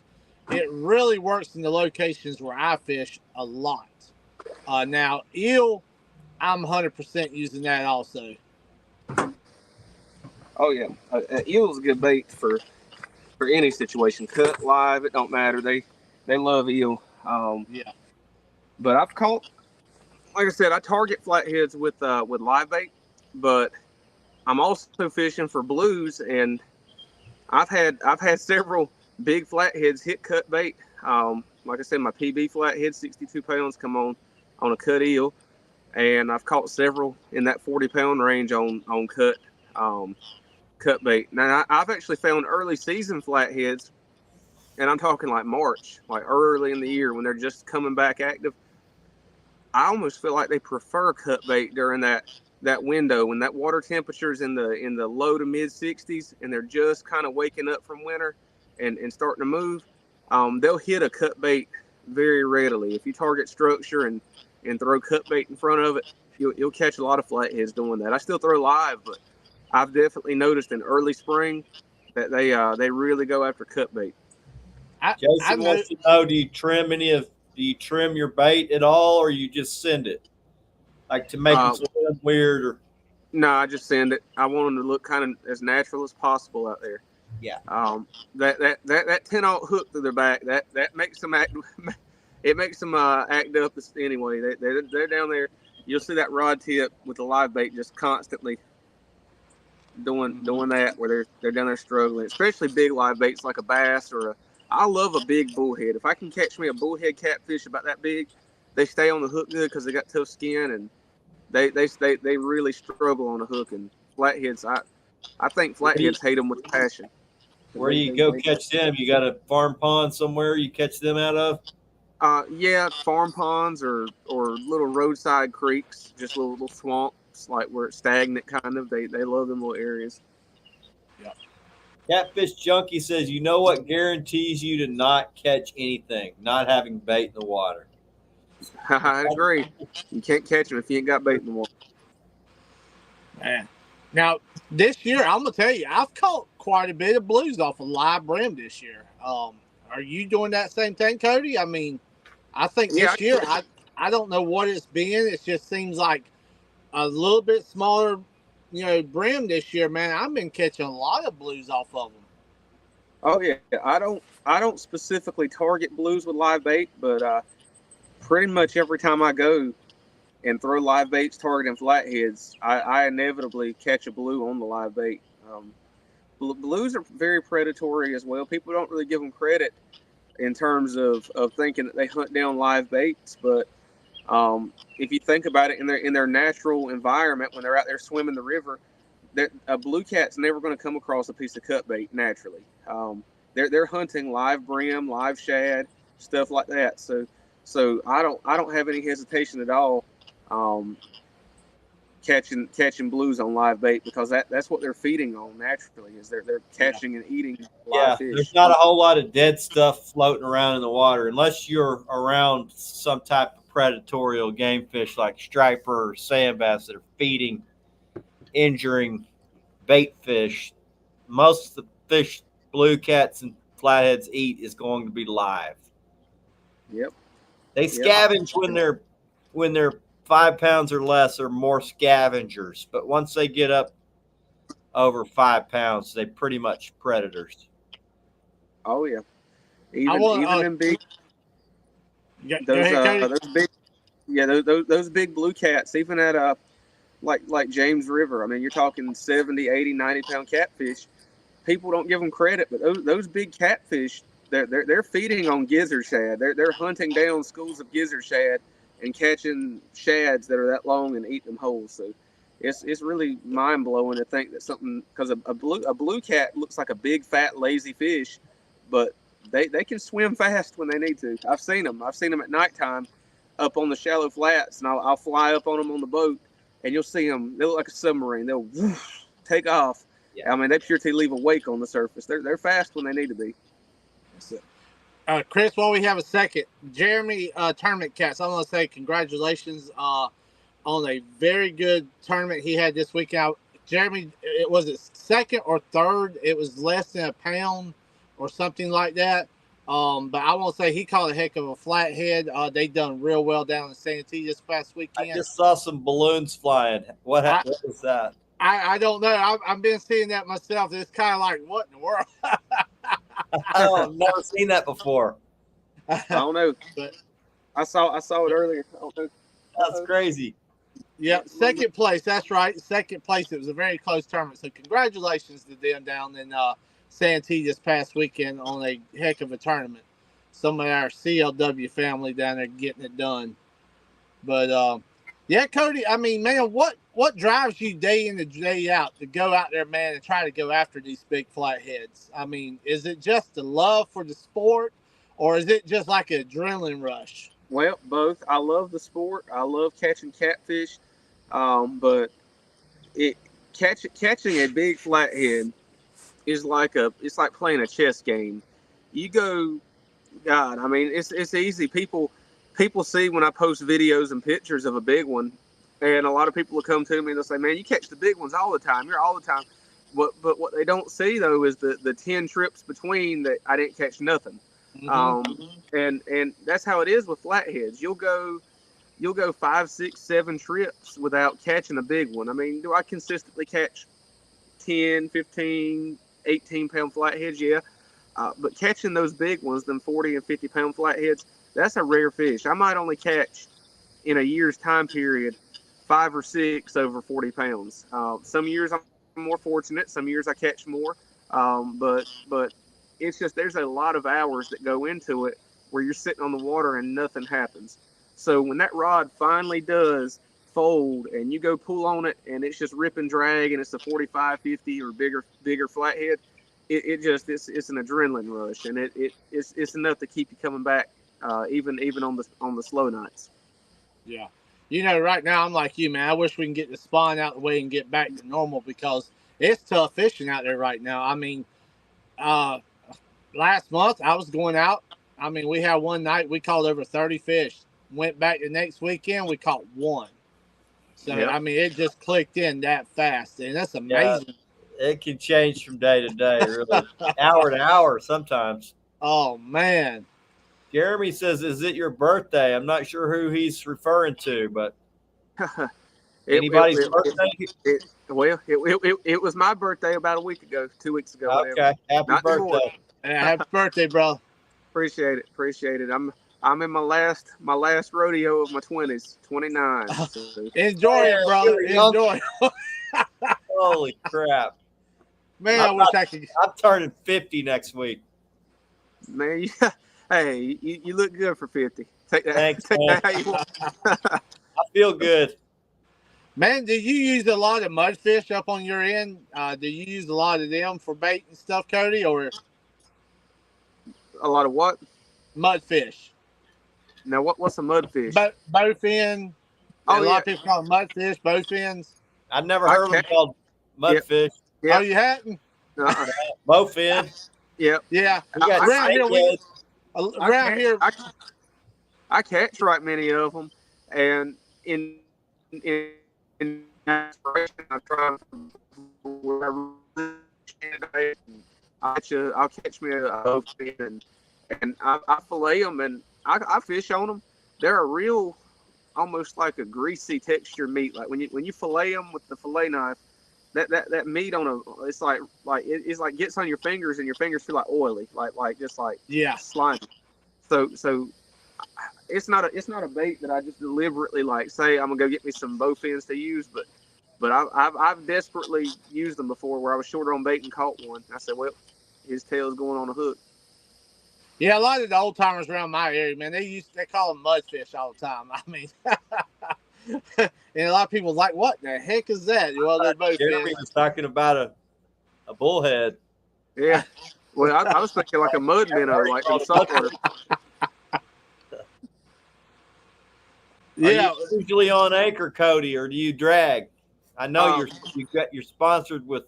it really works in the locations where I fish a lot. Now, eel, I'm 100% using that also. Oh yeah, eel's a good bait for any situation. Cut, live, it don't matter. They love eel. Yeah. But I've caught, like I said, I target flatheads with live bait, but I'm also fishing for blues, and I've had several big flatheads hit cut bait. Like I said, my PB flathead, 62 pounds, come on a cut eel, and I've caught several in that 40-pound range on cut bait. Now I've actually found early season flatheads, and I'm talking like March, like early in the year when they're just coming back active. I almost feel like they prefer cut bait during that window when that water temperature is in the low to mid 60s and they're just kind of waking up from winter and starting to move. They'll hit a cut bait very readily. If you target structure and throw cut bait in front of it, you'll catch a lot of flatheads doing that. I still throw live, but I've definitely noticed in early spring that they really go after cut bait. Jason wants to know: do you trim your bait at all, or you just send it, like to make it sound weird? Or no, I just send it. I want them to look kind of as natural as possible out there. Yeah. That 10-aught hook through their back that makes them act. It makes them act up anyway. They're down there. You'll see that rod tip with the live bait just constantly doing that where they're down there struggling, especially big live baits like a bass or I love a big bullhead. If I can catch me a bullhead catfish about that big, they stay on the hook good because they got tough skin and they really struggle on the hook. And flatheads, I think flatheads hate them with passion. Where do you go catch them? You got a farm pond somewhere you catch them out of? Yeah, farm ponds or little roadside creeks, just little swamps, like where it's stagnant kind of. They love them little areas. Yep. Catfish Junkie says, you know what guarantees you to not catch anything? Not having bait in the water. I agree. You can't catch them if you ain't got bait in the water. Man. Now, this year, I'm going to tell you, I've caught quite a bit of blues off of live brim this year. Are you doing that same thing, Cody? I mean, I think this year, I don't know what it's been. It just seems like a little bit smaller, brim this year, man. I've been catching a lot of blues off of them. Oh yeah, I don't specifically target blues with live bait, but pretty much every time I go and throw live baits targeting flatheads, I inevitably catch a blue on the live bait. Blues are very predatory as well. People don't really give them credit in terms of thinking that they hunt down live baits, but if you think about it, in their natural environment, when they're out there swimming the river, a blue cat's never going to come across a piece of cut bait naturally. They're hunting live brim, live shad, stuff like that. So I don't have any hesitation at all catching blues on live bait because that's what they're feeding on naturally is they're catching and eating live fish. There's not a whole lot of dead stuff floating around in the water unless you're around some type of predatory game fish like striper or sand bass that are feeding, injuring bait fish. Most of the fish blue cats and flatheads eat is going to be live. Yep. They scavenge when they're 5 pounds or less, or more scavengers, but once they get up over 5 pounds, they pretty much predators. Oh yeah, even them big. Those big blue cats, even at like James River. I mean, you're talking 70, 80, 90-pound catfish. People don't give them credit, but those big catfish, they're feeding on gizzard shad. They're hunting down schools of gizzard shad and catching shads that are that long and eat them whole. So it's really mind blowing to think that something, because a blue cat looks like a big fat lazy fish, but they can swim fast when they need to. I've seen them at nighttime up on the shallow flats, and I'll fly up on them on the boat, and you'll see them. They look like a submarine. They'll take off. Yeah. I mean, they pure leave a wake on the surface. They're fast when they need to be. Chris, while we have a second, Jeremy, Tournament Cats, I want to say congratulations on a very good tournament he had this weekend. Jeremy, it was it second or third? It was less than a pound or something like that. But I want to say he caught a heck of a flathead. They done real well down in Santee this past weekend. I just saw some balloons flying. What was that? I don't know. I've been seeing that myself. It's kind of like, what in the world? I've never seen that before. I don't know. But I saw it earlier. I don't know. That's crazy. Yeah, second place. That's right. Second place. It was a very close tournament. So congratulations to them down in Santee this past weekend on a heck of a tournament. Some of our CLW family down there getting it done. But yeah, Cody, I mean, man, what drives you day in and day out to go out there, man, and try to go after these big flatheads? I mean, is it just the love for the sport, or is it just like an adrenaline rush? Well, both. I love the sport. I love catching catfish, but catching a big flathead is it's like playing a chess game. You go, God, I mean, it's easy. People see when I post videos and pictures of a big one, and a lot of people will come to me and they'll say, "Man, you catch the big ones all the time. You're all the time." But what they don't see though is the 10 trips between that I didn't catch nothing. And that's how it is with flatheads. You'll go 5, 6, 7 trips without catching a big one. I mean, do I consistently catch 10, 15, 18-pound flatheads? Yeah. But catching those big ones, them 40 and 50-pound flatheads, that's a rare fish. I might only catch in a year's time period 5 or 6 over 40 pounds. Some years I'm more fortunate. Some years I catch more. But it's just, there's a lot of hours that go into it where you're sitting on the water and nothing happens. So when that rod finally does fold and you go pull on it and it's just rip and drag and it's a 45, 50 or bigger flathead, it's an adrenaline rush, and it's enough to keep you coming back, even on the slow nights. Yeah. You know, right now I'm like you, man. I wish we can get the spawn out of the way and get back to normal, because it's tough fishing out there right now. I mean, last month I was going out. I mean, we had one night we caught over 30 fish. Went back the next weekend, we caught 1. So, yep. I mean, it just clicked in that fast, and that's amazing. Yeah, it can change from day to day, really. Hour to hour sometimes. Oh, man. Jeremy says, is it your birthday? I'm not sure who he's referring to, but anybody's birthday? It was my birthday about a week ago, 2 weeks ago. Okay, whatever. Happy Not birthday. Yeah, happy birthday, bro. Appreciate it. I'm in my last rodeo of my 20s, 29. So. Enjoy it, brother. Enjoy. Holy crap. Man, I wish I could. I'm turning 50 next week. Man, hey, you look good for 50. Take that. Thanks, take man. that how you want. I feel good. Man, do you use a lot of mudfish up on your end? Do you use a lot of them for bait and stuff, Cody? Or a lot of what? Mudfish. Now, what's a mudfish? Bowfin. A lot of people call them mudfish, bowfins. I've never heard of them called mudfish. Yep. Oh, you hadn't? Bowfin. Yep. Yeah. Around here, I catch right many of them, and in inspiration, I try wherever I'll catch me a bowfin, and I fillet them, and I fish on them. They're a real, almost like a greasy texture meat. Like when you fillet them with the fillet knife, that meat it's like gets on your fingers, and your fingers feel like oily, like slimy. So it's not a bait that I just deliberately say I'm gonna go get me some bowfins to use, but I've desperately used them before where I was shorter on bait and caught one. I said, well, his tail's going on a hook. Yeah, a lot of the old timers around my area, man, they call them mudfish all the time. I mean, And a lot of people like, what the heck is that? Well, they're both Jeremy fish. was talking about a bullhead. Yeah. Well, I was thinking like a mud minnow, like in saltwater. Yeah. Are you usually on anchor, Cody, or do you drag? I know you're sponsored with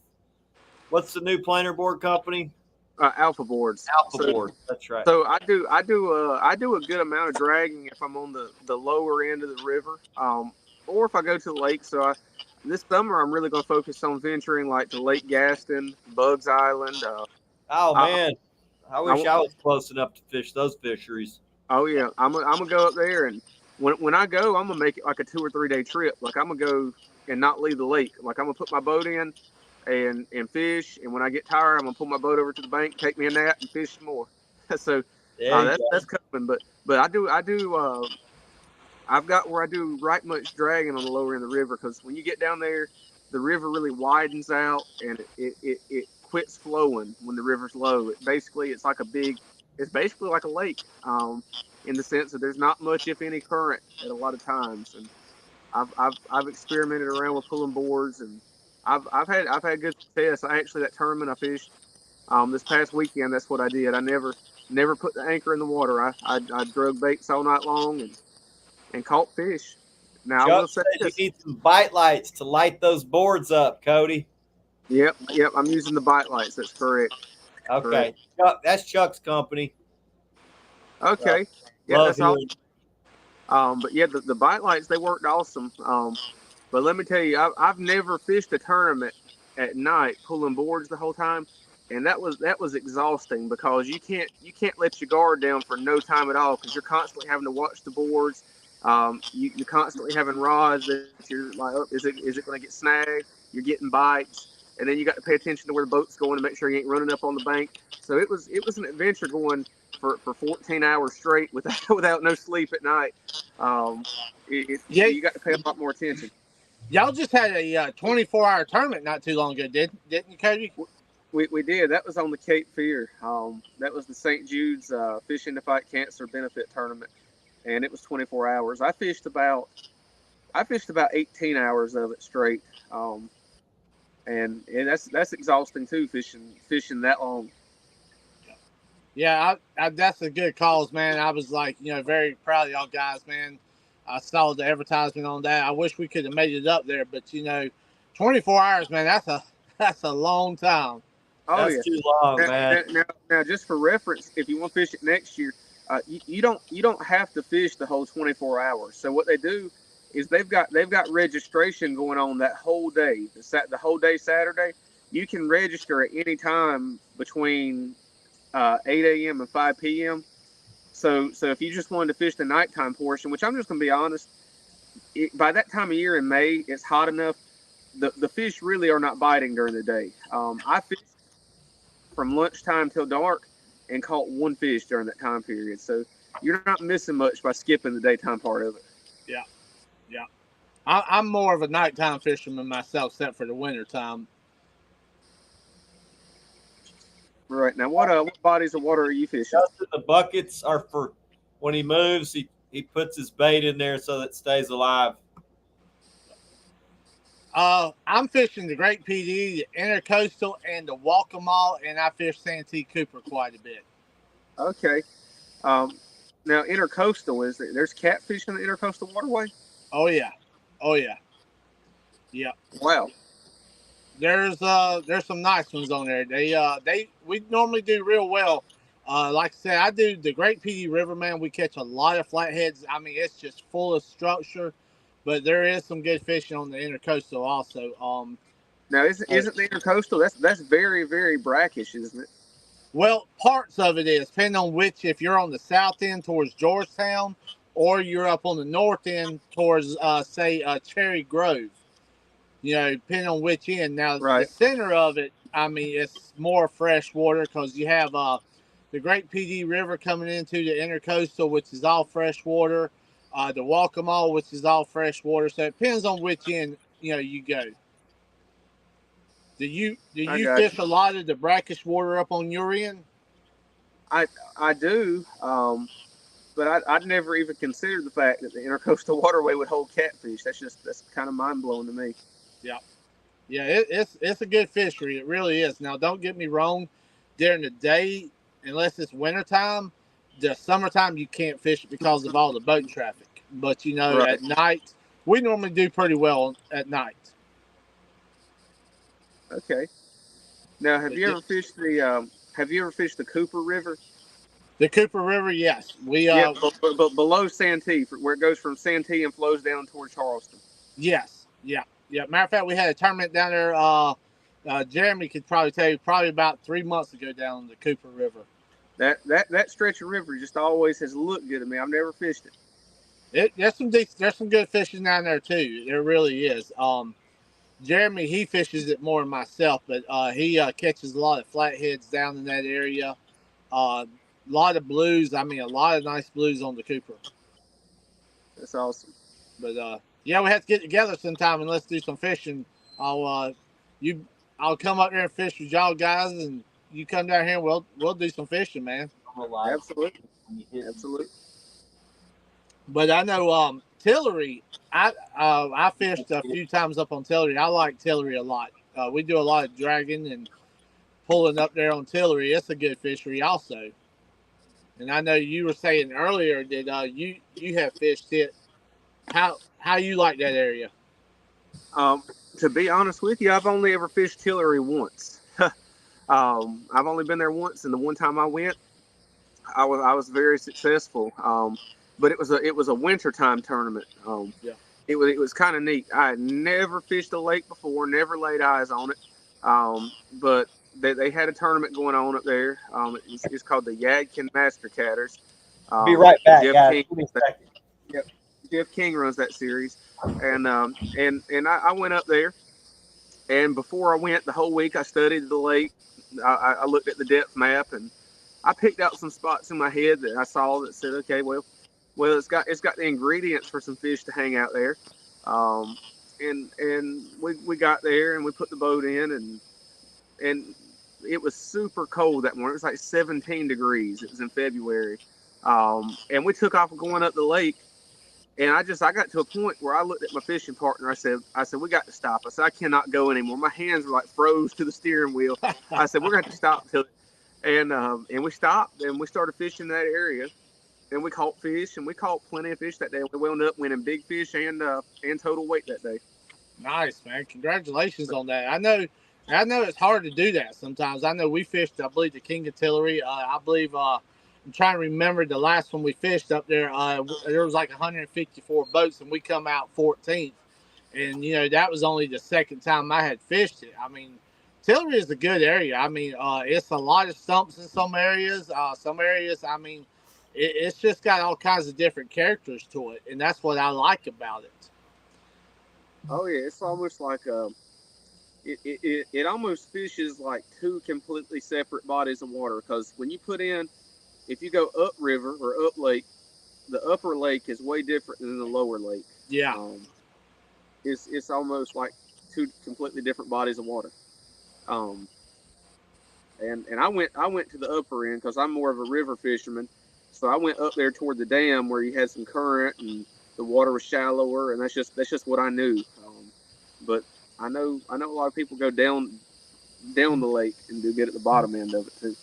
what's the new planer board company? Alpha boards. Alpha board. That's right. So I do a good amount of dragging if I'm on the lower end of the river, or if I go to the lake. So this summer I'm really going to focus on venturing like to Lake Gaston, Bugs Island. Oh man, I wish I I- was close enough to fish those fisheries. Oh yeah, I'm gonna go up there, and when I go, I'm gonna make it like a 2 or 3 day trip. Like I'm gonna go and not leave the lake. Like I'm gonna put my boat in and fish, and when I get tired, I'm gonna pull my boat over to the bank, take me a nap, and fish some more. So that's coming. But I do. I've got where I do right much dragging on the lower end of the river, because when you get down there, the river really widens out and it quits flowing when the river's low. It's like it's basically like a lake, in the sense that there's not much, if any, current at a lot of times. And I've experimented around with pulling boards, and I've had good success. That tournament I fished this past weekend, that's what I did. I never put the anchor in the water. I drug baits all night long and caught fish. Now Chuck I will say says this. you need some bite lights to light those boards up, Cody. Yep. I'm using the bite lights. That's correct. Okay, Correct. Chuck, that's Chuck's company. Okay. Yeah, Love that's all. hearing. But yeah, the bite lights, they worked awesome. But let me tell you, I've never fished a tournament at night pulling boards the whole time, and that was exhausting, because you can't let your guard down for no time at all, because you're constantly having to watch the boards. You're constantly having rods that you're like, oh, is it going to get snagged? You're getting bites, and then you got to pay attention to where the boat's going to make sure you ain't running up on the bank. So it was an adventure going for 14 hours straight without no sleep at night. You got to pay a lot more attention. Y'all just had a 24-hour tournament not too long ago, didn't you, Cody? We did. That was on the Cape Fear. That was the St. Jude's Fishing to Fight Cancer benefit tournament, and it was 24 hours. I fished about 18 hours of it straight, and that's exhausting too, fishing that long. Yeah, that's a good cause, man. I was like, very proud of y'all guys, man. I saw the advertisement on that. I wish we could have made it up there, but 24 hours, man. That's a long time. Oh, that's too long, man. Now, just for reference, if you want to fish it next year, you don't have to fish the whole 24 hours. So what they do is they've got registration going on that whole day. The whole day Saturday, you can register at any time between 8 a.m. and 5 p.m. So if you just wanted to fish the nighttime portion, which I'm just going to be honest, by that time of year in May, it's hot enough. The fish really are not biting during the day. I fished from lunchtime till dark and caught one fish during that time period. So you're not missing much by skipping the daytime part of it. Yeah. I'm more of a nighttime fisherman myself, except for the winter time. Right. Now, what bodies of water are you fishing? Justin, the buckets are for when he moves, he puts his bait in there so that it stays alive. I'm fishing the Great PD, the Intercoastal, and the Walk-A-Mall, and I fish Santee Cooper quite a bit. Okay. Now, Intercoastal, there's catfish in the Intercoastal waterway? Oh yeah. Yeah. Wow. There's some nice ones on there. We normally do real well. Like I said, I do the Great PD River, man. We catch a lot of flatheads. I mean, it's just full of structure, but there is some good fishing on the Intercoastal also. Now, isn't the Intercoastal, that's very, very brackish, isn't it? Well, parts of it is, depending on if you're on the south end towards Georgetown, or you're up on the north end towards, Cherry Grove. Depending on which end. Now, right. The center of it, I mean, it's more fresh water, because you have the Great PD River coming into the Intercoastal, which is all fresh water. The Walk-A-Mall, which is all fresh water. So it depends on which end you go. Do you fish a lot of the brackish water up on your end? I do. but I'd never even considered the fact that the intercoastal waterway would hold catfish. That's kind of mind blowing to me. Yeah, yeah, it's a good fishery. It really is. Now, don't get me wrong. During the day, unless it's wintertime, the summertime you can't fish it because of all the boat traffic. But Right. at night, we normally do pretty well at night. Okay. Now, have you ever fished the Cooper River? The Cooper River, yes, we Yeah, but below Santee, where it goes from Santee and flows down toward Charleston. yes, yeah, yeah. Matter of fact, we had a tournament down there. Jeremy could probably tell you, probably about 3 months ago down the Cooper River. That stretch of river just always has looked good to me. I've never fished it. There's some good fishing down there too. There really is. Jeremy, he fishes it more than myself, but he catches a lot of flatheads down in that area. A lot of blues. I mean, a lot of nice blues on the Cooper. That's awesome. But yeah, we have to get together sometime and let's do some fishing. I'll I'll come up there and fish with y'all guys, and you come down here and we'll do some fishing, man. Absolutely, absolutely. But I know Tillery. I fished a few times up on Tillery. I like Tillery a lot. We do a lot of dragging and pulling up there on Tillery. It's a good fishery also. And I know you were saying earlier that you have fished it. How you like that area? To be honest with you, I've only ever fished Tillery once. I've only been there once, and the one time I went, I was very successful. But it was a wintertime tournament. Yeah. It was kind of neat. I had never fished a lake before, never laid eyes on it. But they had a tournament going on up there. It's called the Yadkin Master Catters. Be right back, Jeff guys. King, yep, Jeff King runs that series, and I went up there, and before I went, the whole week I studied the lake. I looked at the depth map, and I picked out some spots in my head that I saw that said, okay, well, it's got the ingredients for some fish to hang out there. And we got there and we put the boat in, and it was super cold that morning. It was like 17 degrees. It was in February. And we took off going up the lake, and I got to a point where I looked at my fishing partner. I said, we got to stop. I said, I cannot go anymore. My hands were like froze to the steering wheel. I said, we're going to have to stop and we stopped and we started fishing that area, and we caught fish, and we caught plenty of fish that day. We wound up winning big fish and total weight that day. Nice, man. Congratulations on that. I know it's hard to do that sometimes. I know we fished, I believe, the King of Tillery. I believe I'm trying to remember the last one we fished up there. There was like 154 boats, and we come out 14th. And that was only the second time I had fished it. I mean, Tillery is a good area. I mean, it's a lot of stumps in some areas. Some areas, I mean, it's just got all kinds of different characters to it, and that's what I like about it. Oh yeah, it's almost like it almost fishes like two completely separate bodies of water, because when you if you go upriver or up lake, the upper lake is way different than the lower lake. Yeah. It's almost like two completely different bodies of water. And I went to the upper end because I'm more of a river fisherman. So I went up there toward the dam where you had some current and the water was shallower, and that's just what I knew. But I know a lot of people go down the lake and do good at the bottom end of it too.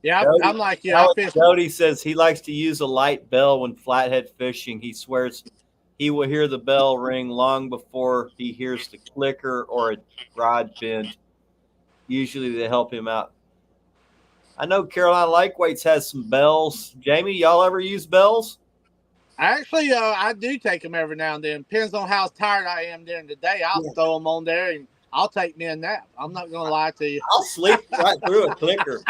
Yeah, Cody, I'm like you. Cody says he likes to use a light bell when flathead fishing. He swears he will hear the bell ring long before he hears the clicker or a rod bend. Usually they help him out. I know Carolina Lakeweights has some bells. Jamie, y'all ever use bells? Actually, I do take them every now and then. Depends on how tired I am during the day. I'll throw them on there, and I'll take me a nap. I'm not going to lie to you. I'll sleep right through a clicker.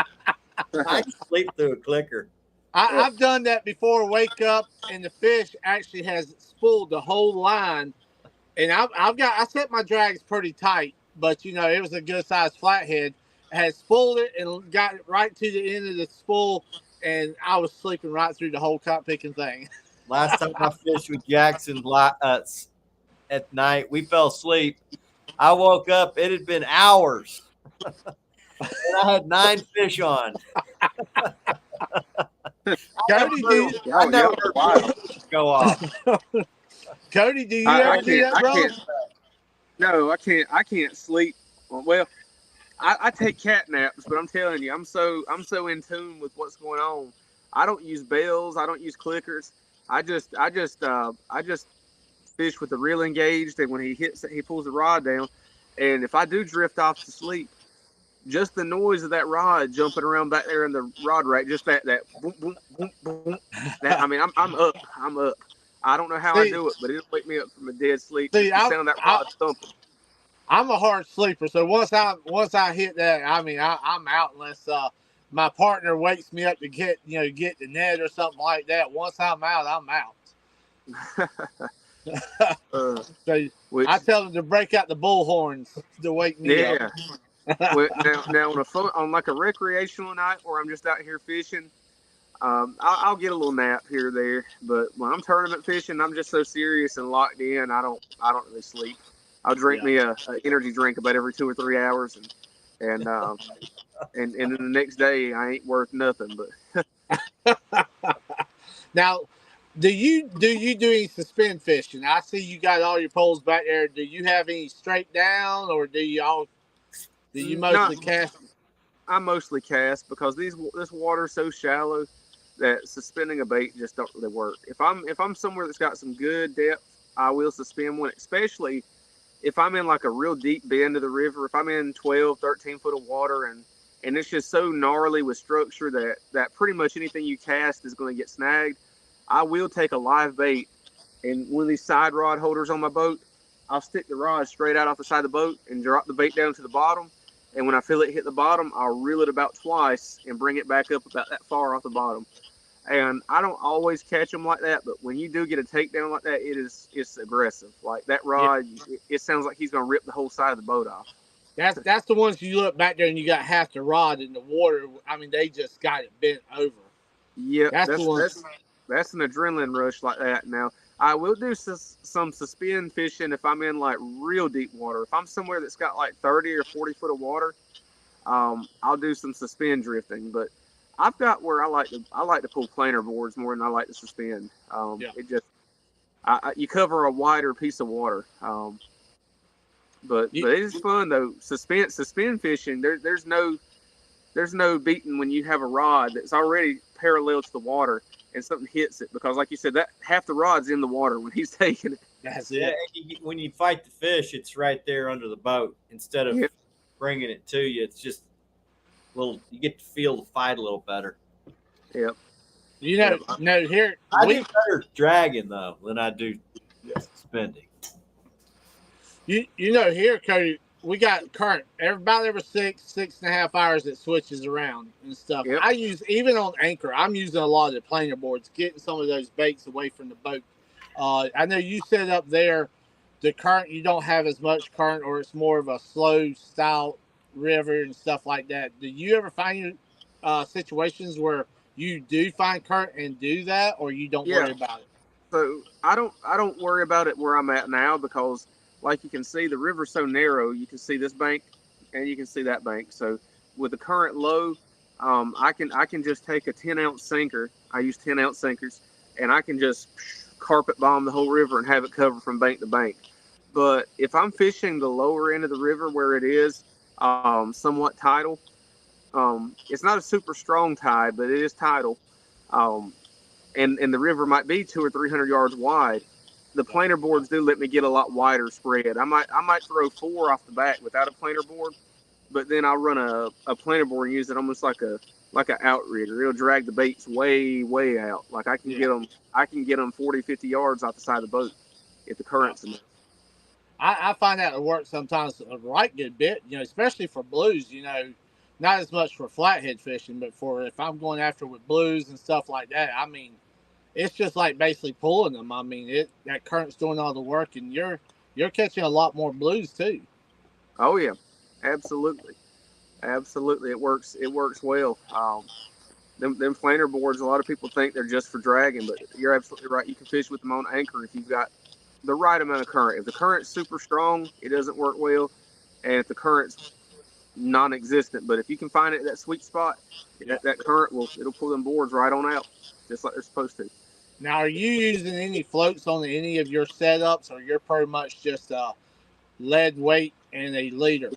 I can sleep through a clicker. I've done that before. Wake up, and the fish actually has spooled the whole line. And I set my drags pretty tight, but it was a good sized flathead. I had spooled it and got it right to the end of the spool, and I was sleeping right through the whole cop picking thing. Last time I fished with Jackson at night, we fell asleep. I woke up, it had been hours. And I had 9 fish on. Cody, do you, I never heard Wow. go off. Cody, do you I ever do can't. that, bro? No, I can't. I can't sleep. Well, I take cat naps, but I'm telling you, I'm so in tune with what's going on. I don't use bells. I don't use clickers. I just fish with the reel engaged, and when he pulls the rod down, and if I do drift off to sleep, just the noise of that rod jumping around back there in the rod rack, just that boom boom boom boom. That I mean, I'm up. I'm up. I don't know how I See, do it, but it'll wake me up from a dead sleep. see, Just the sound of that rod thumping. I'm a hard sleeper, so once I hit that, I mean, I'm out unless my partner wakes me up to get the net or something like that. Once I'm out, I'm out. So Which, I tell them to break out the bullhorns to wake me up. yeah. Well, now on like a recreational night where I'm just out here fishing, I'll get a little nap here or there. But when I'm tournament fishing, I'm just so serious and locked in. I don't really sleep. I'll drink me a energy drink about every 2 or 3 hours, and then the next day I ain't worth nothing. But Now, do you do any suspend fishing? I see you got all your poles back there. Do you have any straight down, or do you mostly cast? I mostly cast because this water's so shallow that suspending a bait just don't really work. If I'm somewhere that's got some good depth, I will suspend one, especially if I'm in like a real deep bend of the river. If I'm in 12, 13 foot of water and it's just so gnarly with structure that pretty much anything you cast is going to get snagged, I will take a live bait and one of these side rod holders on my boat. I'll stick the rod straight out off the side of the boat and drop the bait down to the bottom. And when I feel it hit the bottom, I'll reel it about twice and bring it back up about that far off the bottom. And I don't always catch them like that, but when you do get a takedown like that, it's aggressive. Like that rod, it sounds like he's going to rip the whole side of the boat off. That's the ones you look back there and you got half the rod in the water. I mean, they just got it bent over. Yep, that's the ones. That's an adrenaline rush like that. Now, I will do some suspend fishing if I'm in like real deep water. If I'm somewhere that's got like 30 or 40 foot of water, I'll do some suspend drifting. But I've got where I like to pull planer boards more than I like to suspend. It just you cover a wider piece of water. But it is fun though. Suspend fishing. There's no beating when you have a rod that's already parallel to the water and something hits it, because like you said, that half the rod's in the water when he's taking it. That's it. When you fight the fish, it's right there under the boat instead of bringing it to you. It's just you get to feel the fight a little better. Yep. No, here I do better dragging though than I do suspending. Here, Cody, we got current about every 6.5 hours it switches around and stuff. Yep. I use, even on anchor, I'm using a lot of the planer boards, getting some of those baits away from the boat. I know you set up there, the current, you don't have as much current, or it's more of a slow style river and stuff like that. Do you ever find situations where you do find current and do that, or you don't worry about it? So I don't worry about it where I'm at now, because like you can see, the river's so narrow. You can see this bank and you can see that bank. So with the current low, I can just take a 10-ounce sinker. I use 10-ounce sinkers, and I can just carpet bomb the whole river and have it covered from bank to bank. But if I'm fishing the lower end of the river where it is somewhat tidal, it's not a super strong tide, but it is tidal, and the river might be 200 or 300 yards wide. The planer boards do let me get a lot wider spread. I might throw 4 off the bat without a planer board, but then I'll run a planer board and use it almost like an outrigger. It'll drag the baits way out. Like I can get them 40, 50 yards off the side of the boat if the current's enough. I find that it works sometimes a right good bit, especially for blues, not as much for flathead fishing, but for if I'm going after with blues and stuff like that, I mean, it's just like basically pulling them. I mean, that current's doing all the work, and you're catching a lot more blues too. Oh yeah, absolutely. It works well. Them planer boards, a lot of people think they're just for dragging, but you're absolutely right. You can fish with them on anchor if you've got the right amount of current. If the current's super strong, it doesn't work well, and if the current's non-existent. But if you can find it at that sweet spot, that current it'll pull them boards right on out, just like they're supposed to. Now, are you using any floats on any of your setups, or you're pretty much just lead weight and a leader?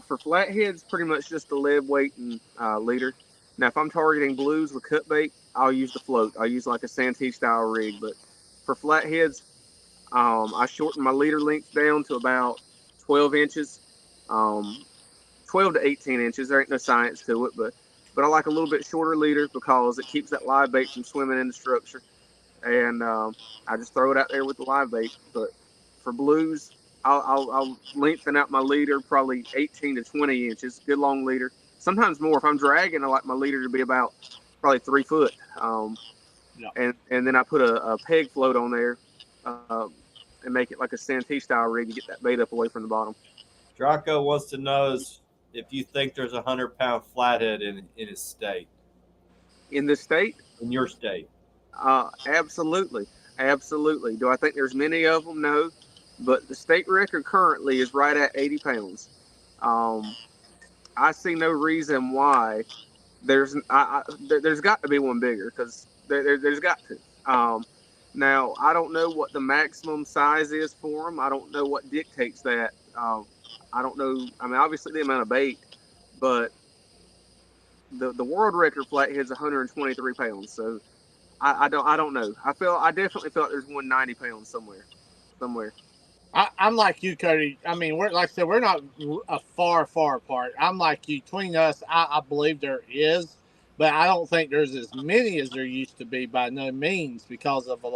For flatheads, pretty much just the lead weight and leader. Now, if I'm targeting blues with cut bait, I'll use the float. I'll use like a Santee style rig. But for flatheads, I shorten my leader length down to about 12 inches, 12 to 18 inches. There ain't no science to it, but I like a little bit shorter leader because it keeps that live bait from swimming in the structure. And I just throw it out there with the live bait. But for blues, I'll lengthen out my leader probably 18 to 20 inches, good long leader. Sometimes more. If I'm dragging, I like my leader to be about probably 3 foot. And then I put a peg float on there and make it like a Santee style rig to get that bait up away from the bottom. Draco wants to know if you think there's 100-pound flathead in his state. In this state? In your state? Absolutely. Absolutely. Do I think there's many of them? No. But the state record currently is right at 80 pounds. I see no reason why there's got to be one bigger, because there's got to. Now, I don't know what the maximum size is for them. I don't know what dictates that. I don't know. I mean, obviously the amount of bait, but the world record flathead's 123 pounds. So I don't know. I definitely feel like there's 190 pounds somewhere. I'm like you, Cody. I mean, we're like I said, we're not far apart. I'm like you. Between us, I believe there is, but I don't think there's as many as there used to be by no means, because of a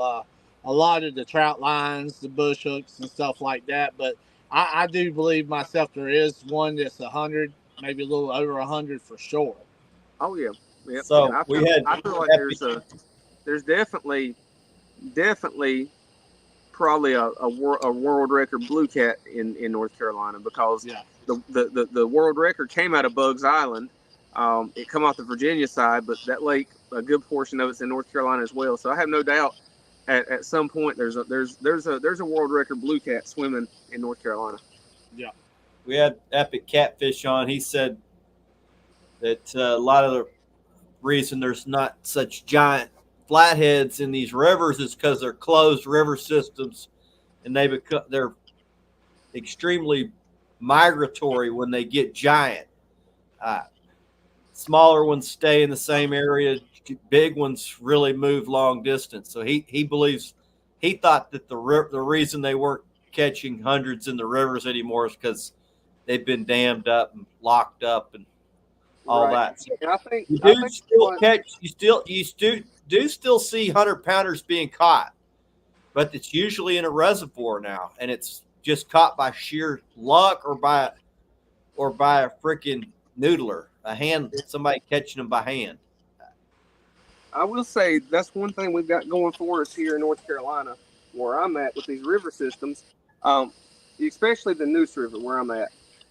lot of the trout lines, the bush hooks, and stuff like that. But I do believe myself there is one that's 100, maybe a little over 100 for sure. Oh yeah. Yep. So I feel like there's definitely probably a world record blue cat in North Carolina, because the world record came out of Bugs Island. It come off the Virginia side, but that lake, a good portion of it's in North Carolina as well. So I have no doubt at some point there's a world record blue cat swimming in North Carolina. Yeah. We had Epic Catfish on. He said that a lot of the reason there's not such giant flatheads in these rivers is because they're closed river systems, and they're extremely migratory when they get giant. Smaller ones stay in the same area. Big ones really move long distance. So he thought that the reason they weren't catching hundreds in the rivers anymore is because they've been dammed up and locked up and all that. So you do still see 100-pounders being caught, but it's usually in a reservoir now, and it's just caught by sheer luck or by a freaking noodler, somebody catching them by hand. I will say that's one thing we've got going for us here in North Carolina, where I'm at with these river systems, especially the Neuse River where I'm at.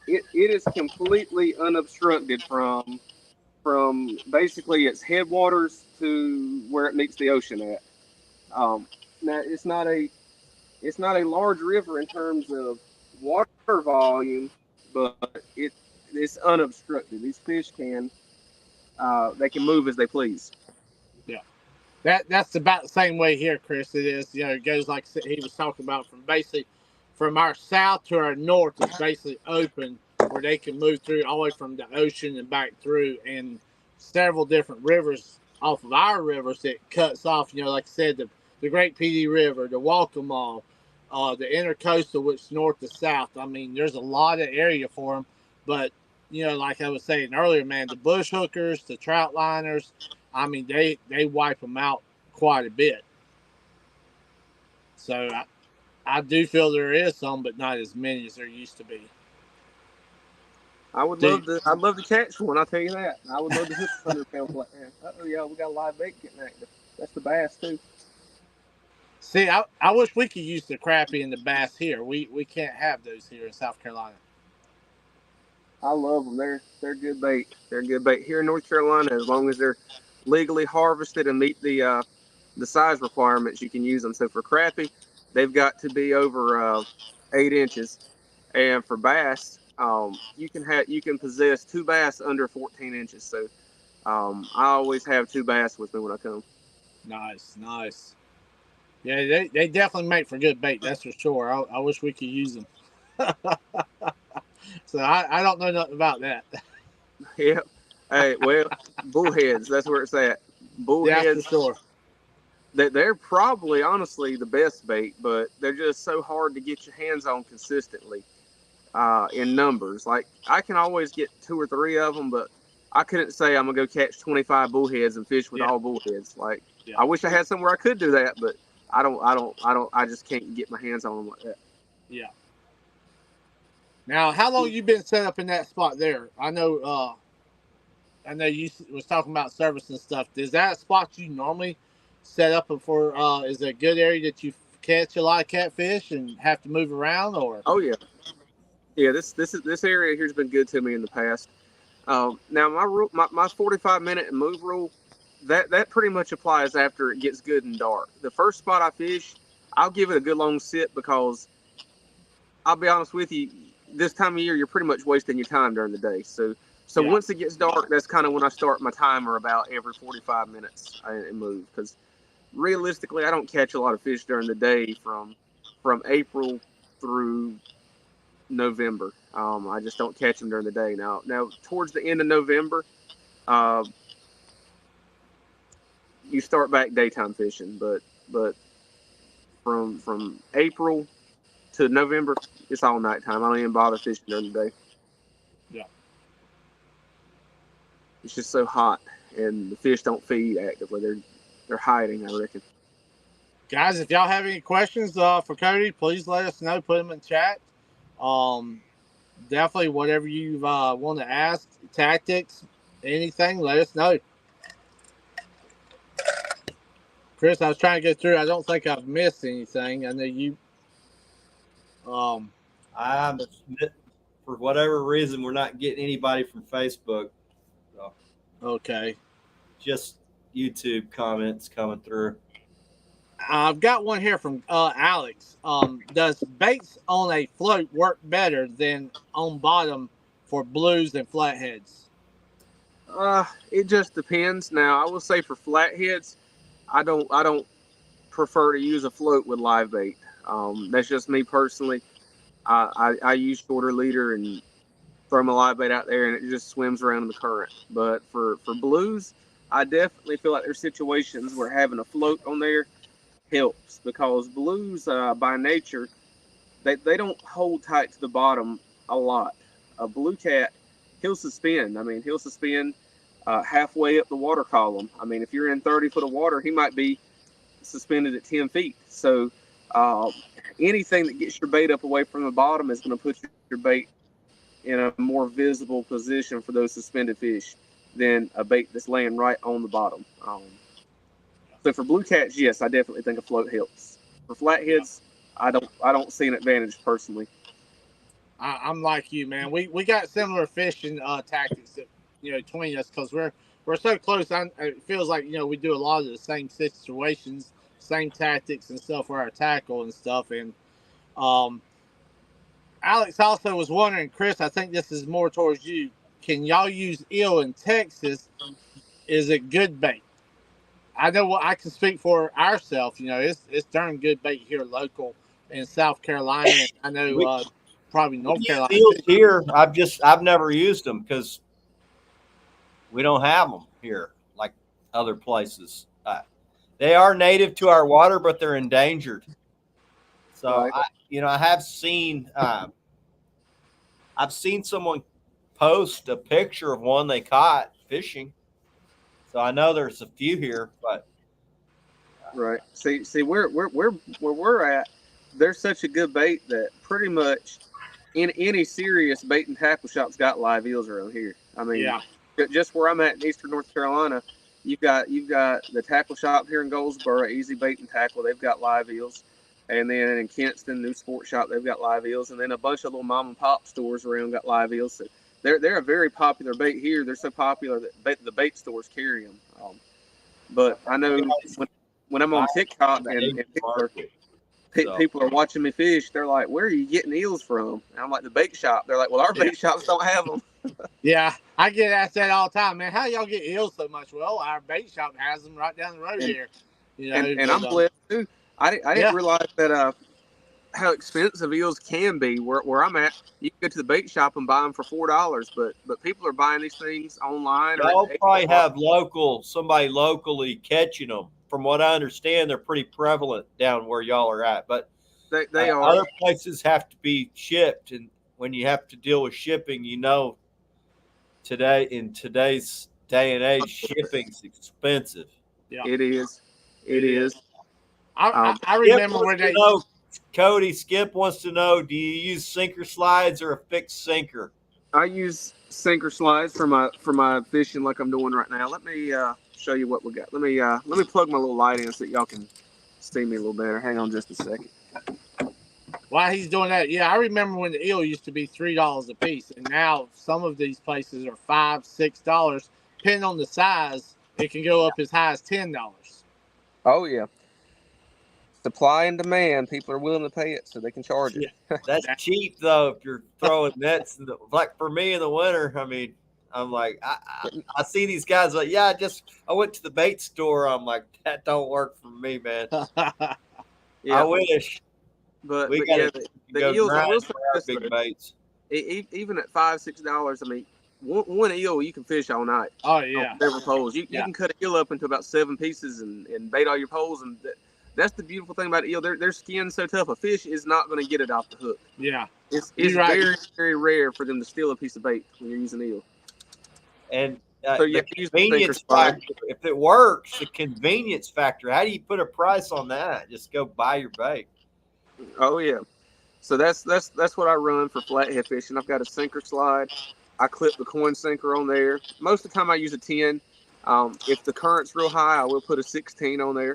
It is completely unobstructed from basically its headwaters to where it meets the ocean at. Now it's not a large river in terms of water volume, but it's unobstructed. These fish they can move as they please. Yeah, that's about the same way here, Chris. It is. It goes like he was talking about, from our south to our north. It's basically open, where they can move through all the way from the ocean and back through, and several different rivers off of our rivers that cuts off, like I said, the Great PD River, the Walkamaw, the Intercoastal, which is north to south. I mean, there's a lot of area for them, but, like I was saying earlier, man, the bush hookers, the trout liners, I mean, they wipe them out quite a bit. So I do feel there is some, but not as many as there used to be. I'd love to catch one. I'll tell you that. I would love to hit 100-pound flathead. Oh yeah, we got a live bait getting active. That's the bass too. See, I wish we could use the crappie and the bass here. We can't have those here in South Carolina. I love them. They're good bait. They're good bait here in North Carolina. As long as they're legally harvested and meet the size requirements, you can use them. So for crappie, they've got to be over 8 inches, and for bass, you can possess 2 bass under 14 inches. So I always have 2 bass with me when I come. Nice, nice. Yeah, they definitely make for good bait. That's for sure. I wish we could use them. So I don't know nothing about that. Yep. Hey, well, bullheads. That's where it's at. Yeah, for Bullheads. sure. They're probably honestly the best bait, but they're just so hard to get your hands on consistently in numbers. Like I can always get 2 or 3 of them, but I couldn't say I'm gonna go catch 25 bullheads and fish with Yeah. all bullheads. Like Yeah. I wish I had somewhere I could do that, but I just can't get my hands on them like that. Yeah. Now, how long you been set up in that spot there? I know you was talking about service and stuff. Is that a spot you normally set up for? Is it a good area that you catch a lot of catfish and have to move around, or? Oh yeah, yeah. This area here's been good to me in the past. Now my 45-minute move rule, that pretty much applies after it gets good and dark. The first spot I fish, I'll give it a good long sit because I'll be honest with you, this time of year you're pretty much wasting your time during the day. So Yeah. once it gets dark, that's kind of when I start my timer about every 45 minutes and move, because realistically I don't catch a lot of fish during the day from April through November. I just don't catch them during the day. Now towards the end of November, you start back daytime fishing, but from April to November, it's all nighttime. I don't even bother fishing during the day. Yeah. It's just so hot, and the fish don't feed actively. They're hiding, I reckon. Guys, if y'all have any questions for Cody, please let us know. Put them in chat. Definitely whatever you want to ask, tactics, anything, let us know. Chris, I was trying to get through. I don't think I've missed anything. I know you. For whatever reason, we're not getting anybody from Facebook. So Okay. just YouTube comments coming through. I've got one here from Alex. Does baits on a float work better than on bottom for blues and flatheads? It just depends. Now, I will say for flatheads, I don't prefer to use a float with live bait. That's just me personally. I use shorter leader and throw my live bait out there, and it just swims around in the current. But for blues, I definitely feel like there's situations where having a float on there helps, because blues by nature they don't hold tight to the bottom a lot. A blue cat, he'll suspend. I mean, he'll suspend halfway up the water column. I mean, if you're in 30 foot of water, he might be suspended at 10 feet. So anything that gets your bait up away from the bottom is going to put your bait in a more visible position for those suspended fish than a bait that's laying right on the bottom. So for blue cats, yes, I definitely think a float helps. For flatheads, I don't see an advantage personally. I'm like you, man. We got similar fishing tactics that, between us, because we're so close. It feels like we do a lot of the same situations, same tactics and stuff for our tackle and stuff. And Alex also was wondering, Chris, I think this is more towards you. Can y'all use eel in Texas? Is it good bait? I know what I can speak for ourselves. It's darn good bait here local in South Carolina. I know probably North Carolina eels here. I've never used them because we don't have them here like other places. They are native to our water, but they're endangered. So Right. I have seen I've seen someone post a picture of one they caught fishing. So I know there's a few here, but Right. See where we're at, there's such a good bait that pretty much in any serious bait and tackle shop's got live eels around here. I mean, just where I'm at in Eastern North Carolina, you've got the tackle shop here in Goldsboro, Easy Bait and Tackle. They've got live eels, and then in Kinston, New Sport Shop, they've got live eels, and then a bunch of little mom and pop stores around got live eels. So they're a very popular bait here. They're so popular that the bait stores carry them. But I know when I'm on TikTok and Picture, So. People are watching me fish. They're like, "Where are you getting eels from?" And I'm like, "The bait shop." They're like, "Well, our bait shops don't have them." Yeah, I get asked that all the time, man. How y'all get eels so much? Well, our bait shop has them right down the road here. You know, And I'm blessed too. I didn't realize that how expensive eels can be. Where I'm at, you can go to the bait shop and buy them for $4, but people are buying these things online. Y'all probably have somebody locally catching them. From what I understand, they're pretty prevalent down where y'all are at. But they are. Other places have to be shipped, and when you have to deal with shipping, in today's day and age, shipping's expensive. Yeah, it is. It is. I remember when they. Cody, Skip wants to know: do you use sinker slides or a fixed sinker? I use sinker slides for my fishing like I'm doing right now. Let me show you what we got. Let me plug my little light in so that y'all can see me a little better. Hang on just a second. While he's doing that, yeah, I remember when the eel used to be $3 a piece, and now some of these places are $5, $6. Depending on the size, it can go up as high as $10. Oh yeah. Supply and demand. People are willing to pay it, so they can charge it. Yeah, that's cheap though. If you're throwing nets, like for me in the winter, I mean, I'm like, I see these guys like, yeah, I went to the bait store. I'm like, that don't work for me, man. Yeah, I wish, but the eels are big baits. Even at $5-6, I mean, one eel you can fish all night. Oh yeah, several poles. You can cut an eel up into about 7 pieces and bait all your poles, and that's the beautiful thing about eel. Their skin's so tough. A fish is not going to get it off the hook. Yeah, it's very, very rare for them to steal a piece of bait when you're using eel. And so the convenience factor, if it works, the convenience factor. How do you put a price on that? Just go buy your bait. Oh yeah. So that's what I run for flathead fishing. I've got a sinker slide. I clip the coin sinker on there. Most of the time I use a 10. If the current's real high, I will put a 16 on there.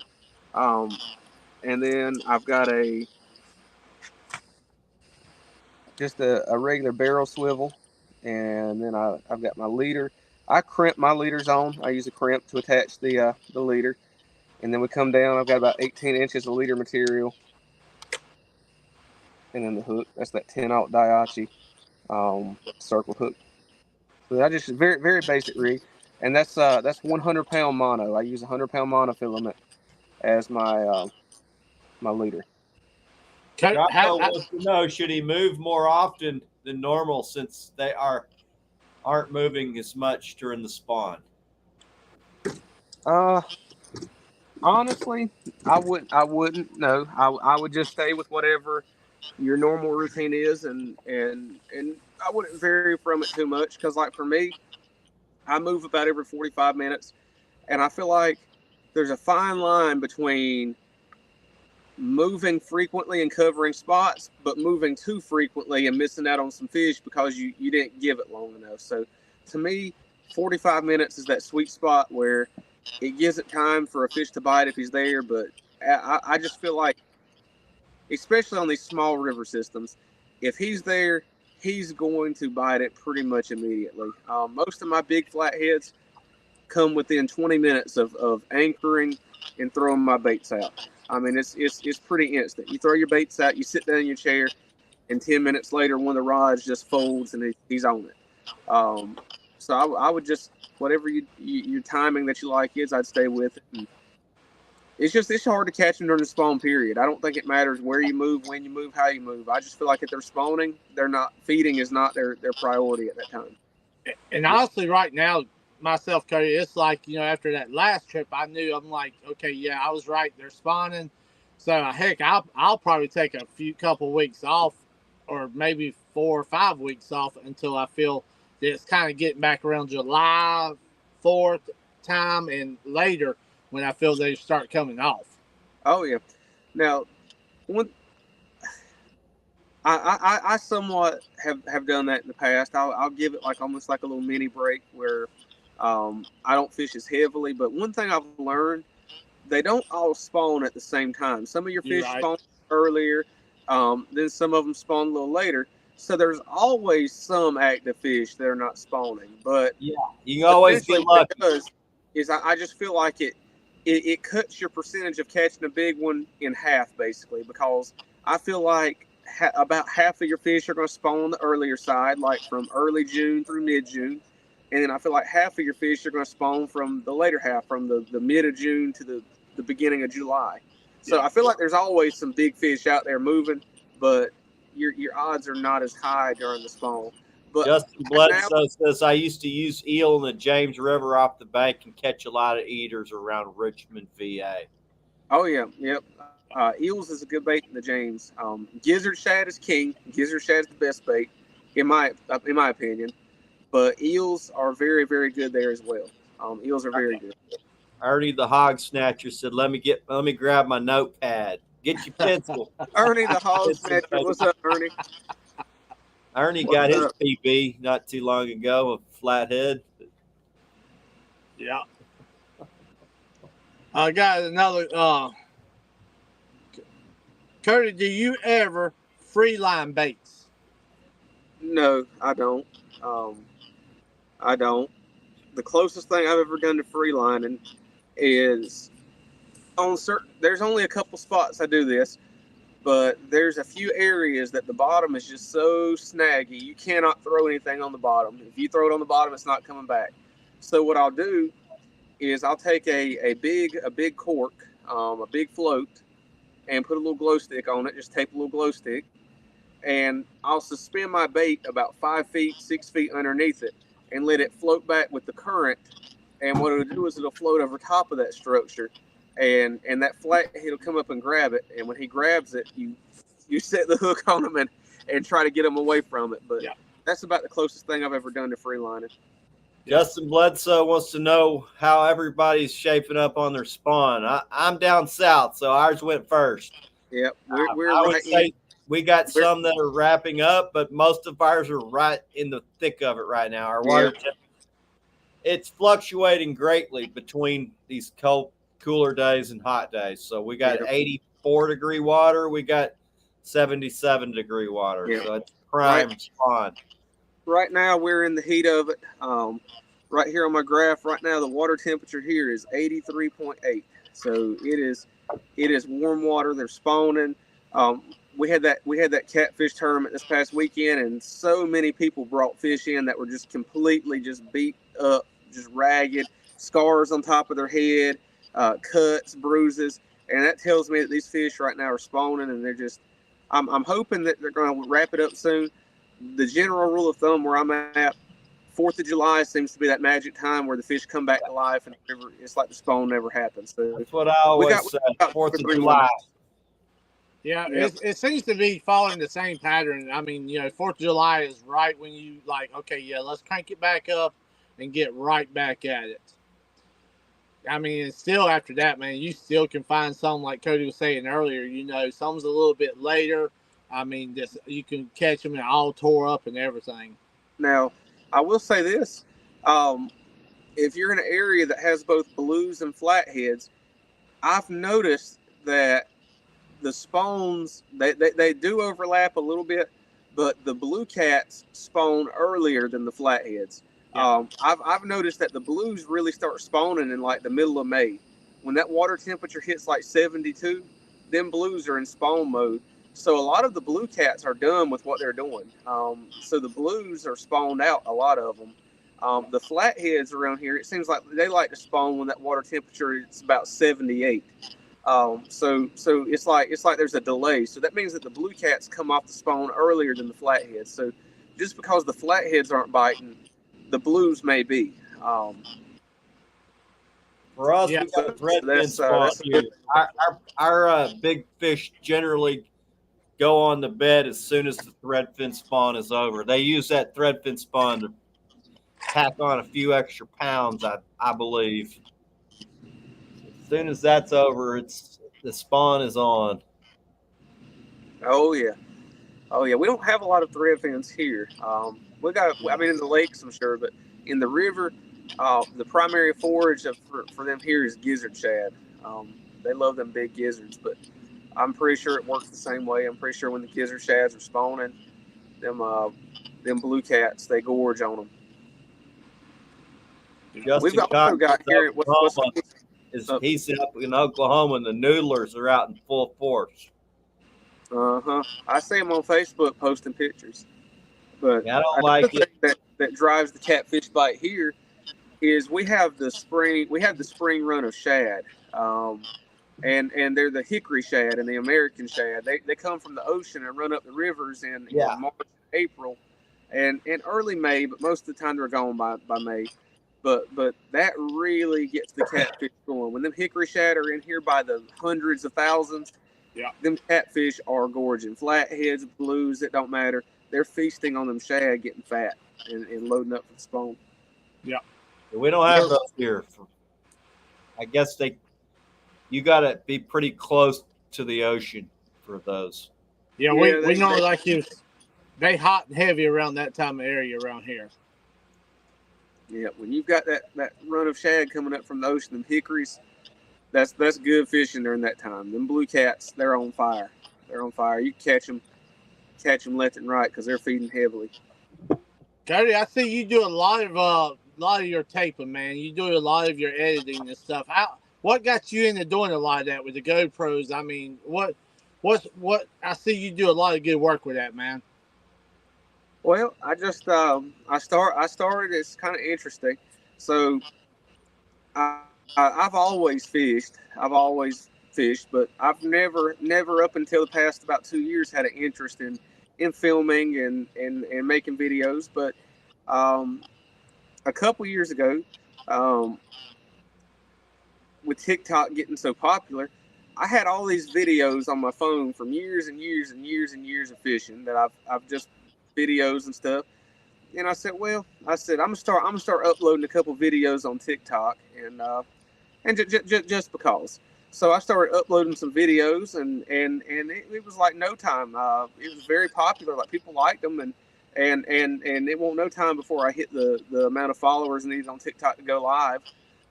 And then I've got just a regular barrel swivel, and then I've got my leader. I crimp my leaders on. I use a crimp to attach the leader, and then we come down. I've got about 18 inches of leader material, and then the hook. That's that 10-aught Daiichi circle hook. So I just very, very basic rig, and that's 100-pound mono. I use 100-pound monofilament as my my leader. Gato wants to know, should he move more often than normal since they aren't moving as much during the spawn? Honestly, I wouldn't. No, I would just stay with whatever your normal routine is, and I wouldn't vary from it too much, because like for me, I move about every 45 minutes, and I feel like there's a fine line between moving frequently and covering spots, but moving too frequently and missing out on some fish because you didn't give it long enough. So to me, 45 minutes is that sweet spot where it gives it time for a fish to bite if he's there. But I just feel like, especially on these small river systems, if he's there, he's going to bite it pretty much immediately. Most of my big flatheads come within 20 minutes of anchoring and throwing my baits out. I mean, it's pretty instant. You throw your baits out, you sit down in your chair, and 10 minutes later, one of the rods just folds and he's on it. So I would just, whatever your timing that you like is, I'd stay with it. And it's hard to catch them during the spawn period. I don't think it matters where you move, when you move, how you move. I just feel like if they're spawning, feeding is not their priority at that time. And honestly, right now, myself, Cody, it's like, after that last trip, I knew, I'm like, okay, yeah, I was right. They're spawning. So heck, I'll probably take a couple weeks off, or maybe 4 or 5 weeks off, until I feel that it's kind of getting back around July 4th time and later, when I feel they start coming off. Oh yeah. Now, I somewhat have done that in the past. I'll give it almost like a little mini break where I don't fish as heavily. But one thing I've learned, they don't all spawn at the same time. Some of your fish spawn earlier, then some of them spawn a little later. So there's always some active fish that are not spawning. But yeah, you can always get lucky. I just feel like it it cuts your percentage of catching a big one in half, basically, because I feel like about half of your fish are going to spawn on the earlier side, like from early June through mid-June. And then I feel like half of your fish are going to spawn from the later half, from the mid of June to the beginning of July. So I feel like there's always some big fish out there moving, but your odds are not as high during the spawn. But Justin Bledsoe says, I used to use eel in the James River off the bank and catch a lot of eaters around Richmond, VA. Oh, yeah. Yep. Eels is a good bait in the James. Gizzard shad is king. Gizzard shad is the best bait, in my opinion. But eels are very, very good there as well. Eels are very good. Ernie the Hog Snatcher said, let me grab my notepad. Get your pencil. Ernie the Hog Snatcher. What's up, Ernie? Ernie got his PB not too long ago of Flathead. Yeah. I got another. Cody, do you ever free line baits? No, I don't. I don't. The closest thing I've ever done to free lining is on certain. There's only a couple spots I do this, but there's a few areas that the bottom is just so snaggy you cannot throw anything on the bottom. If you throw it on the bottom, it's not coming back. So what I'll do is I'll take a big cork, a big float, and put a little glow stick on it. Just tape a little glow stick, and I'll suspend my bait about 5 feet, 6 feet underneath it, and let it float back with the current. And what it'll do is it'll float over top of that structure, and that flathead will come up and grab it. And when he grabs it, you set the hook on him and try to get him away from it. But that's about the closest thing I've ever done to free lining. Justin Bledsoe wants to know how everybody's shaping up on their spawn. I'm down south, so ours went first. Yep, we're I would right say we got some that are wrapping up, but most of ours are right in the thick of it right now. Our water it's fluctuating greatly between these cooler days and hot days. So we got 84-degree water, we got 77-degree water. So it's prime spawn. Right now we're in the heat of it. Right here on my graph, right now the water temperature here is 83.8. So it is warm water. They're spawning. We had that catfish tournament this past weekend, and so many people brought fish in that were just completely just beat up, just ragged, scars on top of their head, cuts, bruises, and that tells me that these fish right now are spawning, and they're just. I'm hoping that they're going to wrap it up soon. The general rule of thumb where I'm at, 4th of July seems to be that magic time where the fish come back to life, and it's like the spawn never happened. So that's what I always say. 4th of July. Yeah, it seems to be following the same pattern. I mean, 4th of July is right when you let's crank it back up and get right back at it. I mean, and still after that, man, you still can find some, like Cody was saying earlier, some's a little bit later. I mean, you can catch them and all tore up and everything. Now, I will say this. If you're in an area that has both blues and flatheads, I've noticed that the spawns, they do overlap a little bit, but the blue cats spawn earlier than the flatheads. Yeah. I've noticed that the blues really start spawning in like the middle of May. When that water temperature hits like 72, them blues are in spawn mode. So a lot of the blue cats are done with what they're doing. So the blues are spawned out, a lot of them. The flatheads around here, it seems like they like to spawn when that water temperature is about 78. So it's like there's a delay. So that means that the blue cats come off the spawn earlier than the flatheads. So just because the flatheads aren't biting, the blues may be. For us, we got threadfin spawn here. Our big fish generally go on the bed as soon as the threadfin spawn is over. They use that threadfin spawn to tack on a few extra pounds, I believe. As soon as that's over, the spawn is on. Oh yeah. We don't have a lot of threadfins here. We got, in the lakes, I'm sure, but in the river, the primary forage for them here is gizzard shad. They love them big gizzards, but I'm pretty sure it works the same way. I'm pretty sure when the gizzard shads are spawning, them blue cats, they gorge on them. Justin We've also got here. he's up in Oklahoma, and the noodlers are out in full force. I see him on Facebook posting pictures. But yeah, I don't like it. That drives the catfish bite here is we have the spring run of shad, and they're the hickory shad and the American shad. They come from the ocean and run up the rivers in March, April, and early May, but most of the time they're gone by May. But that really gets the catfish going. When them hickory shad are in here by the hundreds of thousands, them catfish are gorging. Flatheads, blues, it don't matter. They're feasting on them shad, getting fat and loading up for the spawn. Yeah. We don't have those here. I guess you got to be pretty close to the ocean for those. Yeah, we know like they hot and heavy around that time of area around here. Yeah, when you've got that run of shad coming up from the ocean, them hickories, that's good fishing during that time. Them blue cats, they're on fire. They're on fire. You catch them left and right because they're feeding heavily. Cody, I see you do a lot of your taping, man. You do a lot of your editing and stuff. What got you into doing a lot of that with the GoPros? I mean, what? I see you do a lot of good work with that, man. Well, I just I started. It's kind of interesting. So I've always fished. But I've never up until the past about 2 years had an interest in filming and making videos. But a couple years ago, with TikTok getting so popular, I had all these videos on my phone from years and years and years and years of fishing that I've just videos and stuff. And I said, I'm gonna start uploading a couple videos on TikTok and just because. So I started uploading some videos and it was like no time. It was very popular. Like people liked them and it won't no time before I hit the amount of followers needed on TikTok to go live.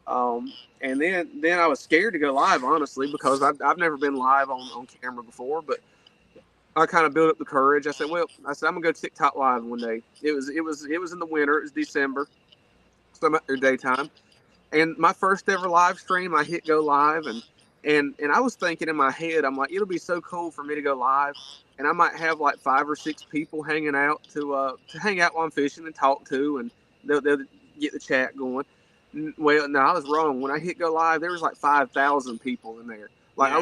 And then I was scared to go live, honestly, because I've never been live on camera before, but I kind of built up the courage. I said, I'm gonna go TikTok live one day. It was in the winter. It was December, so I'm out there daytime. And my first ever live stream, I hit go live, and I was thinking in my head, I'm like, it'll be so cool for me to go live, and I might have like 5 or 6 people hanging out to hang out while I'm fishing and talk to, and they'll get the chat going. Well, no, I was wrong. When I hit go live, there was like 5,000 people in there. Like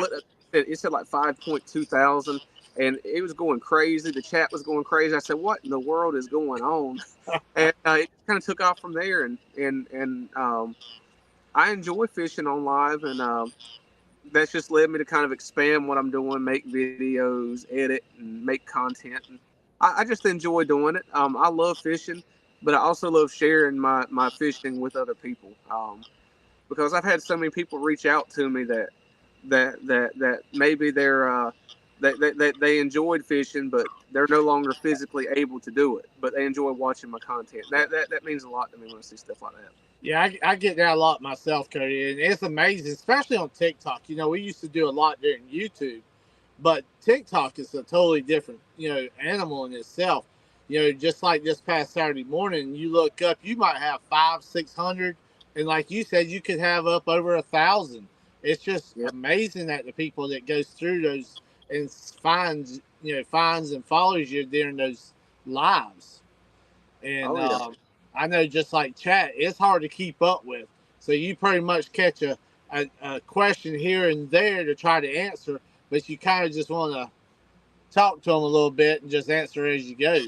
it said like 5.2 thousand. And it was going crazy. The chat was going crazy. I said, "What in the world is going on?" And it kind of took off from there. And I enjoy fishing on live, and that's just led me to kind of expand what I'm doing, make videos, edit, and make content. And I just enjoy doing it. I love fishing, but I also love sharing my fishing with other people. Because I've had so many people reach out to me that maybe they're they enjoyed fishing, but they're no longer physically able to do it. But they enjoy watching my content. That means a lot to me when I see stuff like that. Yeah, I get that a lot myself, Cody, and it's amazing, especially on TikTok. You know, we used to do a lot during YouTube, but TikTok is a totally different, animal in itself. Just like this past Saturday morning, you look up, you might have 500-600, and like you said, you could have up over 1,000. It's just amazing that the people that goes through those and finds and follows you during those lives. And I know just like chat, it's hard to keep up with. So you pretty much catch a question here and there to try to answer, but you kind of just want to talk to them a little bit and just answer as you go.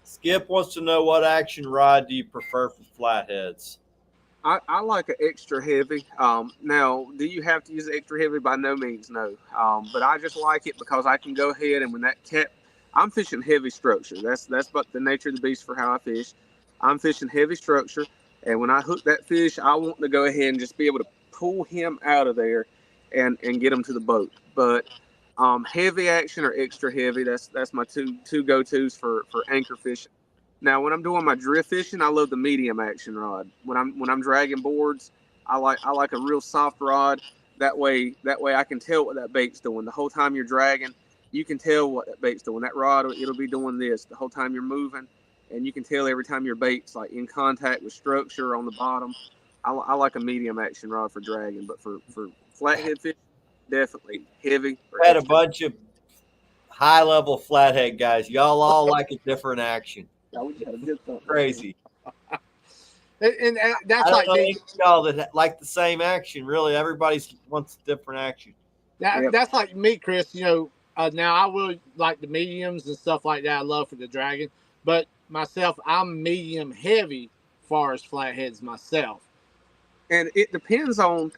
Skip wants to know, what action rod do you prefer for flatheads? I like an extra heavy. Now, do you have to use extra heavy? By no means, no. But I just like it because I can go ahead and when that cat, I'm fishing heavy structure. That's but the nature of the beast for how I fish. I'm fishing heavy structure, and when I hook that fish, I want to go ahead and just be able to pull him out of there and get him to the boat. But heavy action or extra heavy, that's my two go-tos for anchor fishing. Now, when I'm doing my drift fishing, I love the medium action rod. When I'm dragging boards, I like a real soft rod. That way I can tell what that bait's doing. The whole time you're dragging, you can tell what that bait's doing. That rod, it'll be doing this the whole time you're moving, and you can tell every time your bait's like in contact with structure on the bottom. I like a medium action rod for dragging, but for flathead fish, definitely heavy. Or I had a extra. bunch of high level flathead guys. Y'all all like a different action. Yeah, we just had a good thump. Crazy. And that's I don't like know me. any of y'all that like the same action. Really, everybody wants different action. Yep. That's like me, Chris. Now I will like the mediums and stuff like that. I love for the dragon, but myself, I'm medium heavy far as flatheads myself. And it depends on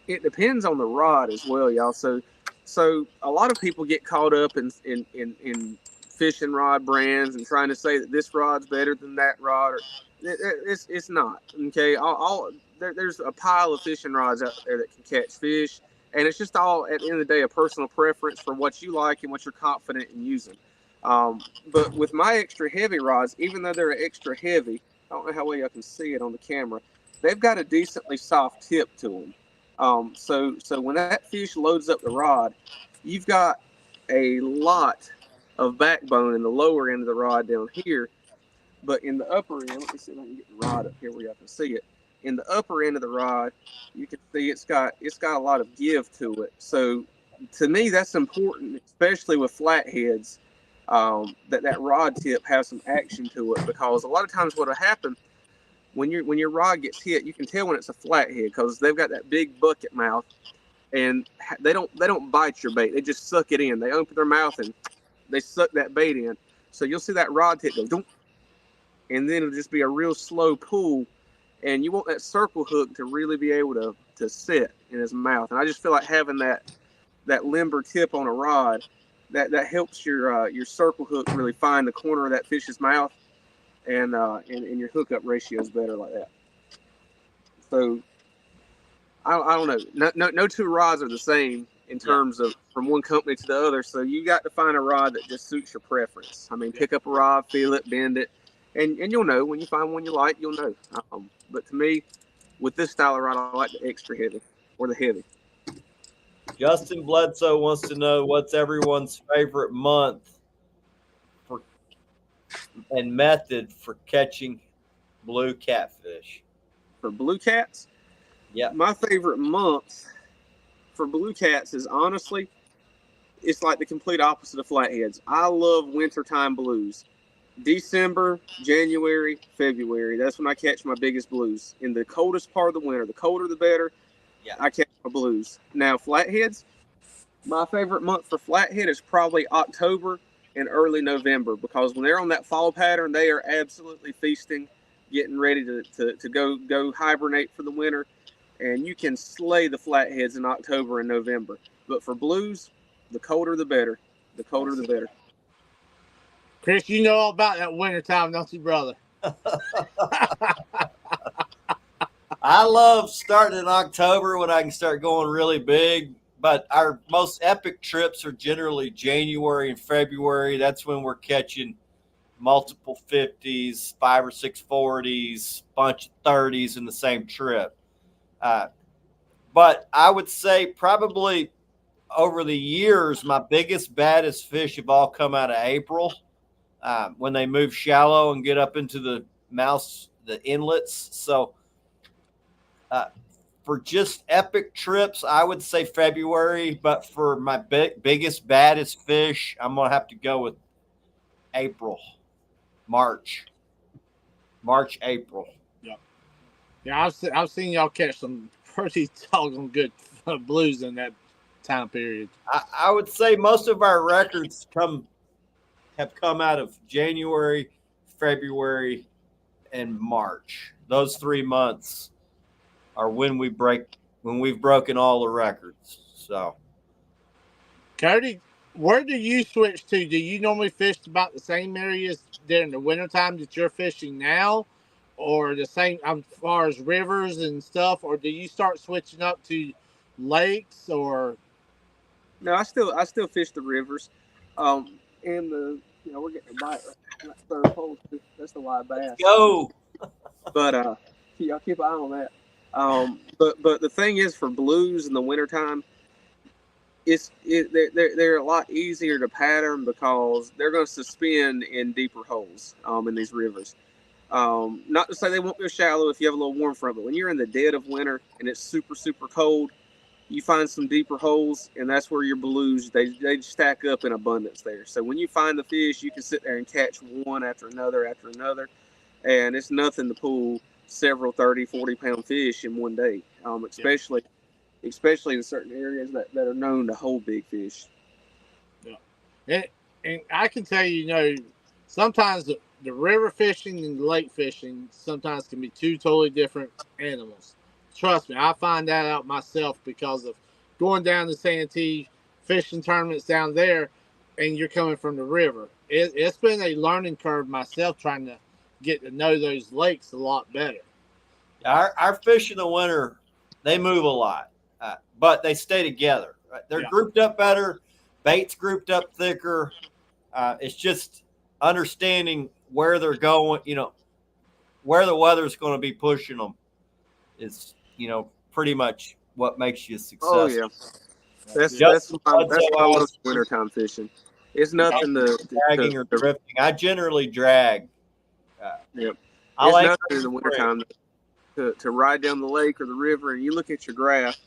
the rod as well, y'all. So a lot of people get caught up in fishing rod brands and trying to say that this rod's better than that rod. Or it's not. Okay, there's a pile of fishing rods out there that can catch fish, and it's just all at the end of the day a personal preference for what you like and what you're confident in using. But with my extra heavy rods, even though they're extra heavy, I don't know how well y'all can see it on the camera. They've got a decently soft tip to them. So when that fish loads up the rod, you've got a lot of backbone in the lower end of the rod down here, but in the upper end, let me see if I can get the rod up here where y'all can see it. In the upper end of the rod, you can see it's got a lot of give to it. So to me, that's important, especially with flatheads, that rod tip has some action to it, because a lot of times what'll happen when your rod gets hit, you can tell when it's a flathead because they've got that big bucket mouth, and they don't bite your bait. They just suck it in. They open their mouth and they suck that bait in. So you'll see that rod tip go, doom, and then it'll just be a real slow pull, and you want that circle hook to really be able to sit in his mouth. And I just feel like having that limber tip on a rod that helps your circle hook really find the corner of that fish's mouth. And your hookup ratio is better like that. So I don't know. No two rods are the same in terms of from one company to the other. So you got to find a rod that just suits your preference. I mean, pick up a rod, feel it, bend it, and you'll know when you find one you like. You'll know. But to me, with this style of rod, I like the extra heavy or the heavy. Justin Bledsoe wants to know what's everyone's favorite month and method for catching blue catfish. For blue cats, yeah, my favorite month for blue cats is honestly, it's like the complete opposite of flatheads. I love wintertime blues. December, January, February. That's when I catch my biggest blues. In the coldest part of the winter, the colder the better. Yeah, I catch my blues. Now flatheads, my favorite month for flathead is probably October and early November, because when they're on that fall pattern, they are absolutely feasting, getting ready to go hibernate for the winter, and you can slay the flatheads in October and November. But for blues, the colder the better. The colder the better. Chris, you know all about that winter time, don't you, brother? I love starting in October when I can start going really big. But our most epic trips are generally January and February. That's when we're catching multiple 50s, 5 or 6 40s, bunch of 30s in the same trip. But I would say probably over the years, my biggest, baddest fish have all come out of April when they move shallow and get up into the mouths, the inlets. So for just epic trips, I would say February. But for my biggest, baddest fish, I'm going to have to go with April, March, April. Yeah, I've seen y'all catch some pretty doggone good blues in that time period. I would say most of our records have come out of January, February, and March. Those 3 months are when we've broken all the records. So, Cody, where do you switch to? Do you normally fish about the same areas during the wintertime that you're fishing now, or the same as far as rivers and stuff, or do you start switching up to lakes? Or no, I still fish the rivers, and we're getting a bite right that third hole. That's the wide bass. Let's go. But y'all keep an eye on that. But the thing is, for blues in the wintertime, they're a lot easier to pattern because they're going to suspend in deeper holes in these rivers. Not to say they won't go shallow if you have a little warm front, but when you're in the dead of winter and it's super, super cold, you find some deeper holes, and that's where your blues, they stack up in abundance there. So when you find the fish, you can sit there and catch one after another, and it's nothing to pull several 30, 40-pound fish in one day, especially in certain areas that are known to hold big fish. Yeah. And I can tell you, sometimes the river fishing and the lake fishing sometimes can be two totally different animals. Trust me, I find that out myself because of going down to Santee, fishing tournaments down there, and you're coming from the river. It's been a learning curve myself trying to get to know those lakes a lot better. Our fish in the winter, they move a lot, but they stay together. Right? They're grouped up better, bait's grouped up thicker. It's just understanding where they're going, where the weather's going to be pushing them is, pretty much what makes you successful. Oh, yeah. That's why I love wintertime fishing. It's nothing dragging or drifting. I generally drag. Yep. I like nothing in the wintertime to ride down the lake or the river, and you look at your graph,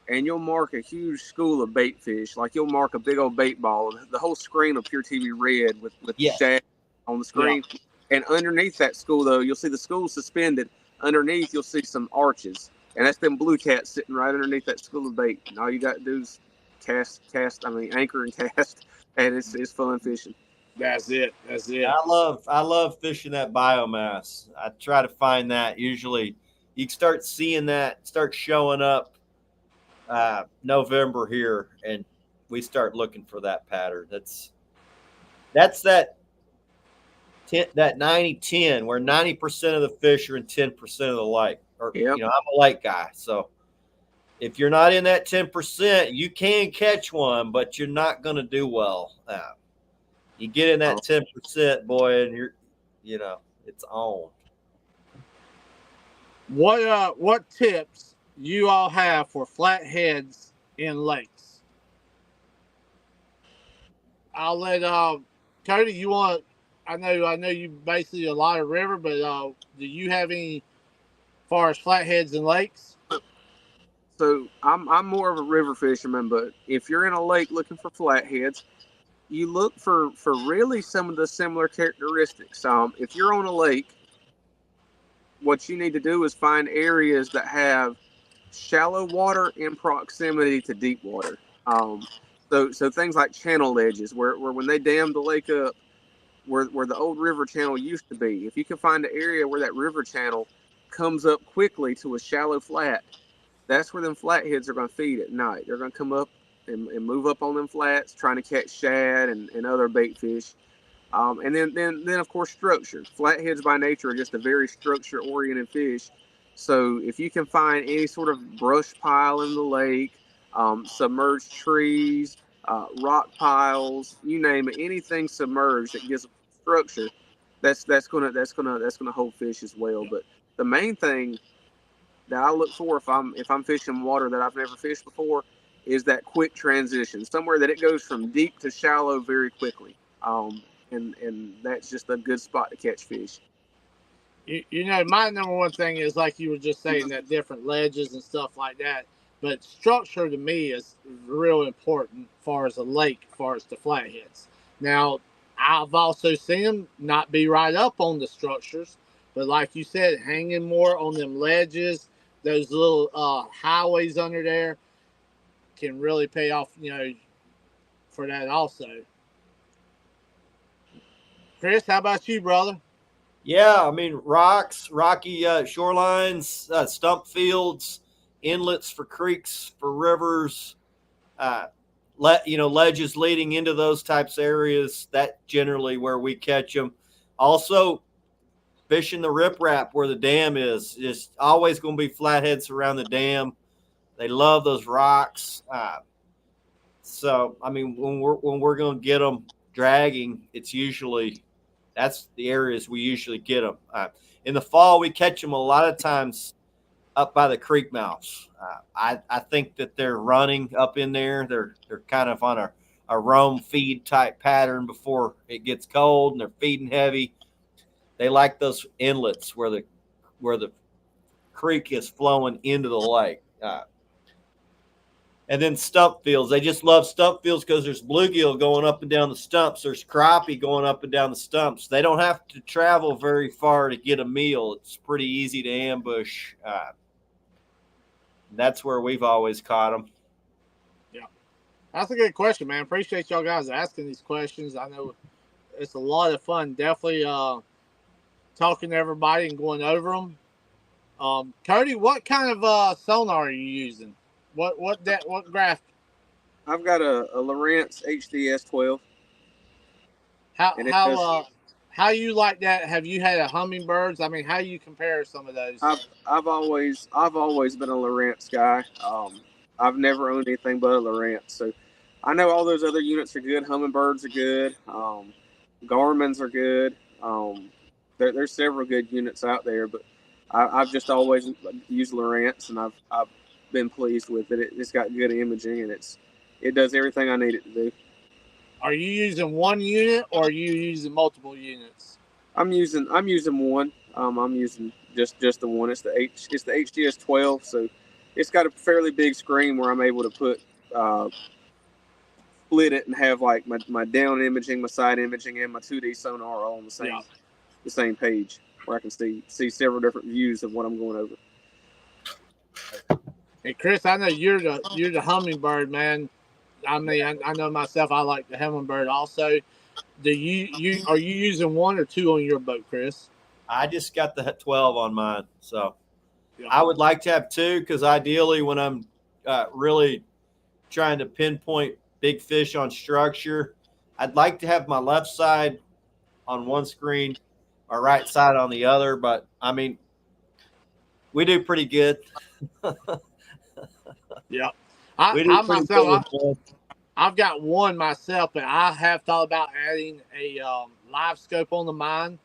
and you'll mark a huge school of bait fish. Like you'll mark a big old bait ball. The whole screen of Pure TV red with shad on the screen. Yeah. And underneath that school, though, you'll see the school suspended. Underneath, you'll see some arches. And that's them blue cats sitting right underneath that school of bait. And all you got to do is anchor and cast. And it's fun fishing. That's it. I love fishing that biomass. I try to find that. Usually you start seeing that start showing up November here, and we start looking for that pattern. That's that 90-10, where 90% of the fish are in 10% of the lake. Or I'm a lake guy, so if you're not in that 10%, you can catch one, but you're not going to do well. You get in that 10%, boy, and it's on. What tips you all have for flatheads in lakes? I'll let Cody. You want? I know you basically a lot of river, but do you have any far as flatheads in lakes? So I'm more of a river fisherman, but if you're in a lake looking for flatheads, you look for really some of the similar characteristics. If you're on a lake, what you need to do is find areas that have shallow water in proximity to deep water. So things like channel edges, where when they dam the lake up, where the old river channel used to be, if you can find an area where that river channel comes up quickly to a shallow flat, that's where them flatheads are going to feed at night. They're going to come up and move up on them flats, trying to catch shad and other bait fish. And then of course structure. Flatheads by nature are just a very structure-oriented fish. So if you can find any sort of brush pile in the lake, submerged trees, rock piles, you name it, anything submerged that gives structure, that's gonna hold fish as well. But the main thing that I look for if I'm fishing water that I've never fished before is that quick transition, somewhere that it goes from deep to shallow very quickly. And that's just a good spot to catch fish. My number one thing is, like you were just saying, that different ledges and stuff like that. But structure to me is real important as far as a lake, as far as the flatheads. Now, I've also seen them not be right up on the structures, but like you said, hanging more on them ledges, those little highways under there can really pay off, for that also. Chris, how about you, brother? Yeah, rocks, rocky shorelines, stump fields, inlets for creeks, for rivers, ledges leading into those types of areas. That generally where we catch them. Also, fishing the riprap where the dam is. Just always going to be flatheads around the dam. They love those rocks. So when we're going to get them dragging, it's usually that's the areas we usually get them. In the fall, we catch them a lot of times up by the creek mouths. I think that they're running up in there. They're kind of on a roam feed type pattern before it gets cold, and they're feeding heavy. They like those inlets where the creek is flowing into the lake. And then stump fields. They just love stump fields because there's bluegill going up and down the stumps. There's crappie going up and down the stumps. They don't have to travel very far to get a meal. It's pretty easy to ambush. That's where we've always caught them. Yeah, that's a good question, man. Appreciate y'all guys asking these questions. I know it's a lot of fun. Definitely talking to everybody and going over them. Cody, what kind of sonar are you using? What graph? I've got a Lowrance HDS 12. How you like that? Have you had a hummingbirds? I mean, how you compare some of those? I've always been a Lowrance guy. I've never owned anything but a Lowrance, so I know all those other units are good. Hummingbirds are good. Garmin's are good. There's several good units out there, but I've just always used Lowrance, and I've been pleased with it. It's got good imaging, and it does everything I need it to do. Are you using one unit or are you using multiple units? I'm using one. I'm using just the one. It's the HDS 12, so it's got a fairly big screen where I'm able to put split it and have like my down imaging, my side imaging, and my 2D sonar all on the same page, where I can see several different views of what I'm going over. Hey Chris, I know you're the hummingbird man. I mean, I know myself. I like the hummingbird also. Are you using one or two on your boat, Chris? I just got the 12 on mine, so I would like to have two because ideally, when I'm really trying to pinpoint big fish on structure, I'd like to have my left side on one screen, our right side on the other. But I mean, we do pretty good. Yeah. I've got one myself, but I have thought about adding a live scope on the mine.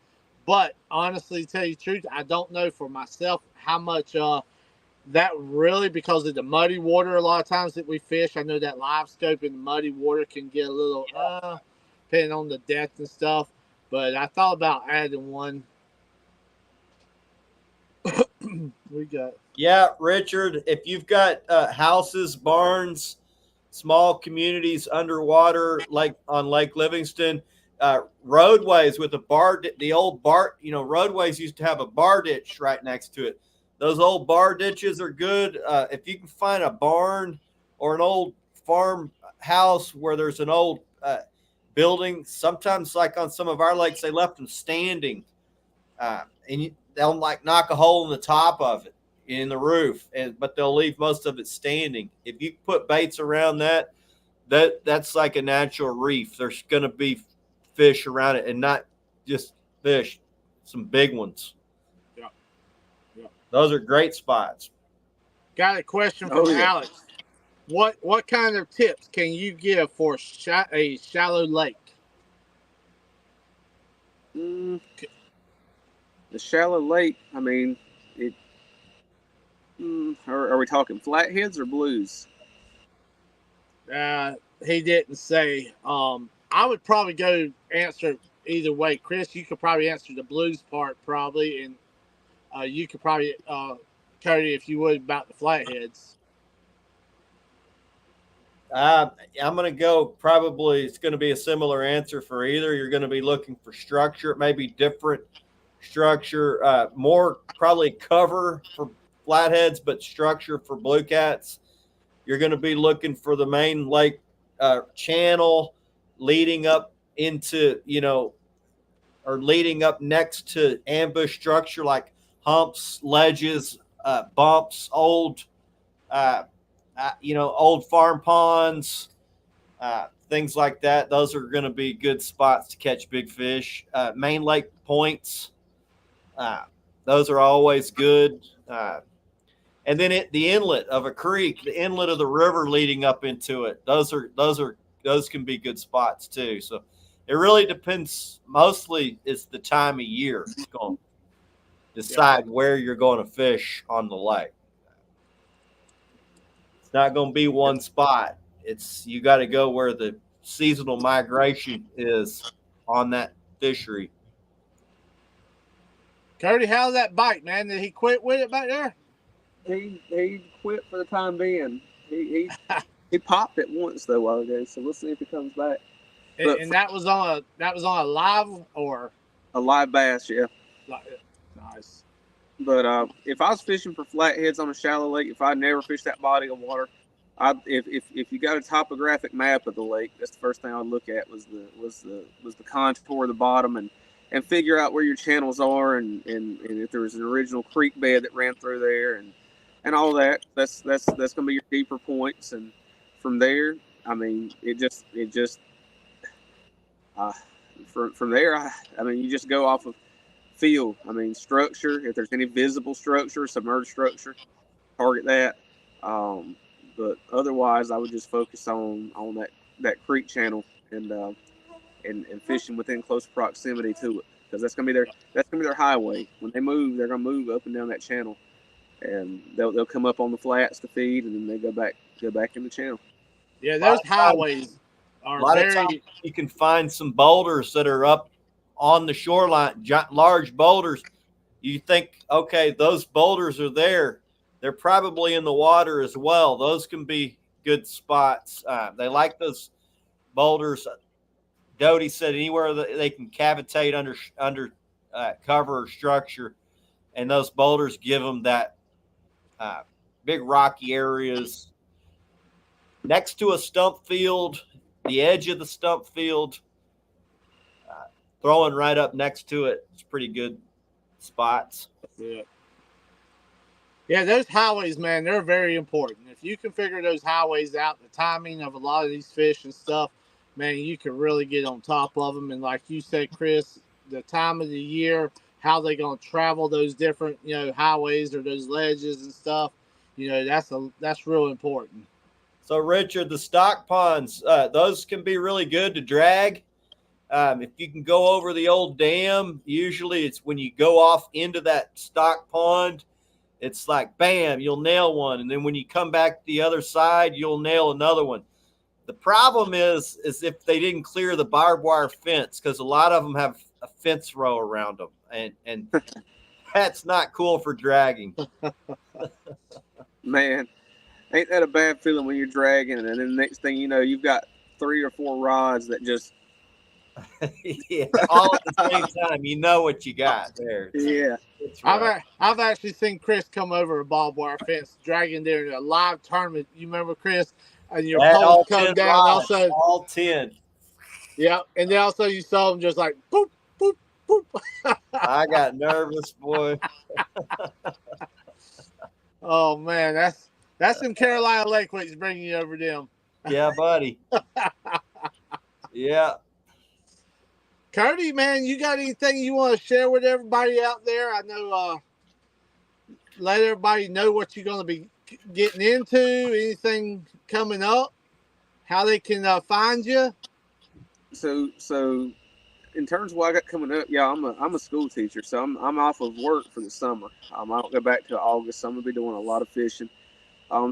But honestly, to tell you the truth, I don't know for myself how much that really, because of the muddy water a lot of times that we fish. I know that live scope in the muddy water can get a little, depending on the depth and stuff. But I thought about adding one. We got. Yeah, Richard, if you've got houses, barns, small communities underwater, like on Lake Livingston, roadways with a bar, the old bar, roadways used to have a bar ditch right next to it. Those old bar ditches are good. If you can find a barn or an old farm house where there's an old building, sometimes like on some of our lakes, they left them standing, and they'll like knock a hole in the top of it in the roof, but they'll leave most of it standing. If you put baits around that's like a natural reef. There's going to be fish around it, and not just fish, some big ones. Yeah. Those are great spots. Got a question from Alex. What kind of tips can you give for a shallow lake? The shallow lake, I mean, are we talking flatheads or blues? He didn't say. I would probably go answer either way. Chris, you could probably answer the blues part probably, and you could probably, Cody, if you would, about the flatheads. I'm going to go probably it's going to be a similar answer for either. You're going to be looking for structure. It may be different structure, more probably cover for flatheads, but structure for blue cats. You're going to be looking for the main lake channel leading up into, or leading up next to ambush structure like humps, ledges, bumps, old farm ponds, things like that. Those are going to be good spots to catch big fish. Main lake points, those are always good. And then the inlet of a creek, the inlet of the river leading up into it, those can be good spots too. So it really depends. Mostly it's the time of year. It's going to decide where you're going to fish on the lake. It's not going to be one spot. You got to go where the seasonal migration is on that fishery. Cody, how's that bite, man? Did he quit with it back there? He quit for the time being. He popped it once though a while ago, so we'll see if he comes back. And that was on a live or a live bass, yeah. Nice. But if I was fishing for flatheads on a shallow lake, if I never fished that body of water, if you got a topographic map of the lake, that's the first thing I'd look at was the contour of the bottom and figure out where your channels are and if there was an original creek bed that ran through there and all that. That's gonna be your deeper points, and from there, I mean, from there, I mean, you just go off of feel. I mean, structure. If there's any visible structure, submerged structure, target that. But otherwise, I would just focus on that creek channel and fishing within close proximity to it, because that's gonna be their highway. When they move, they're gonna move up and down that channel, and they'll come up on the flats to feed, and then they go back in the channel. Yeah, those highways are a lot of times you can find some boulders that are up on the shoreline, large boulders. You think, okay, those boulders are there. They're probably in the water as well. Those can be good spots. They like those boulders. Kody said anywhere that they can cavitate under cover or structure, and those boulders give them that big rocky areas next to a stump field, the edge of the stump field, throwing right up next to it. It's pretty good spots. Yeah, those highways, man, they're very important. If you can figure those highways out, the timing of a lot of these fish and stuff, man, you can really get on top of them. And like you said, Chris, the time of the year, how they're going to travel those different, highways or those ledges and stuff, that's real important. So, Richard, the stock ponds, those can be really good to drag. If you can go over the old dam, usually it's when you go off into that stock pond, it's like, bam, you'll nail one. And then when you come back the other side, you'll nail another one. The problem is if they didn't clear the barbed wire fence, because a lot of them have a fence row around them. And that's not cool for dragging. Man, ain't that a bad feeling when you're dragging, and then the next thing you know, you've got 3 or 4 rods that just yeah, all at the same time. You know what you got there. Yeah. I've actually seen Chris come over a barbed wire fence dragging there in a live tournament. You remember, Chris? And your pole come down rods, also. All 10. Yeah, and then also you saw him just like boop, boop, boop. I got nervous, boy. Oh man, that's them Carolina lake weights bringing you over them. Yeah, buddy. Yeah. Cody, man, you got anything you want to share with everybody out there? I know, let everybody know what you're going to be getting into, anything coming up, how they can find you. So in terms of what I got coming up, yeah, I'm a school teacher, so I'm off of work for the summer. I don't go back till August, so I'm gonna be doing a lot of fishing.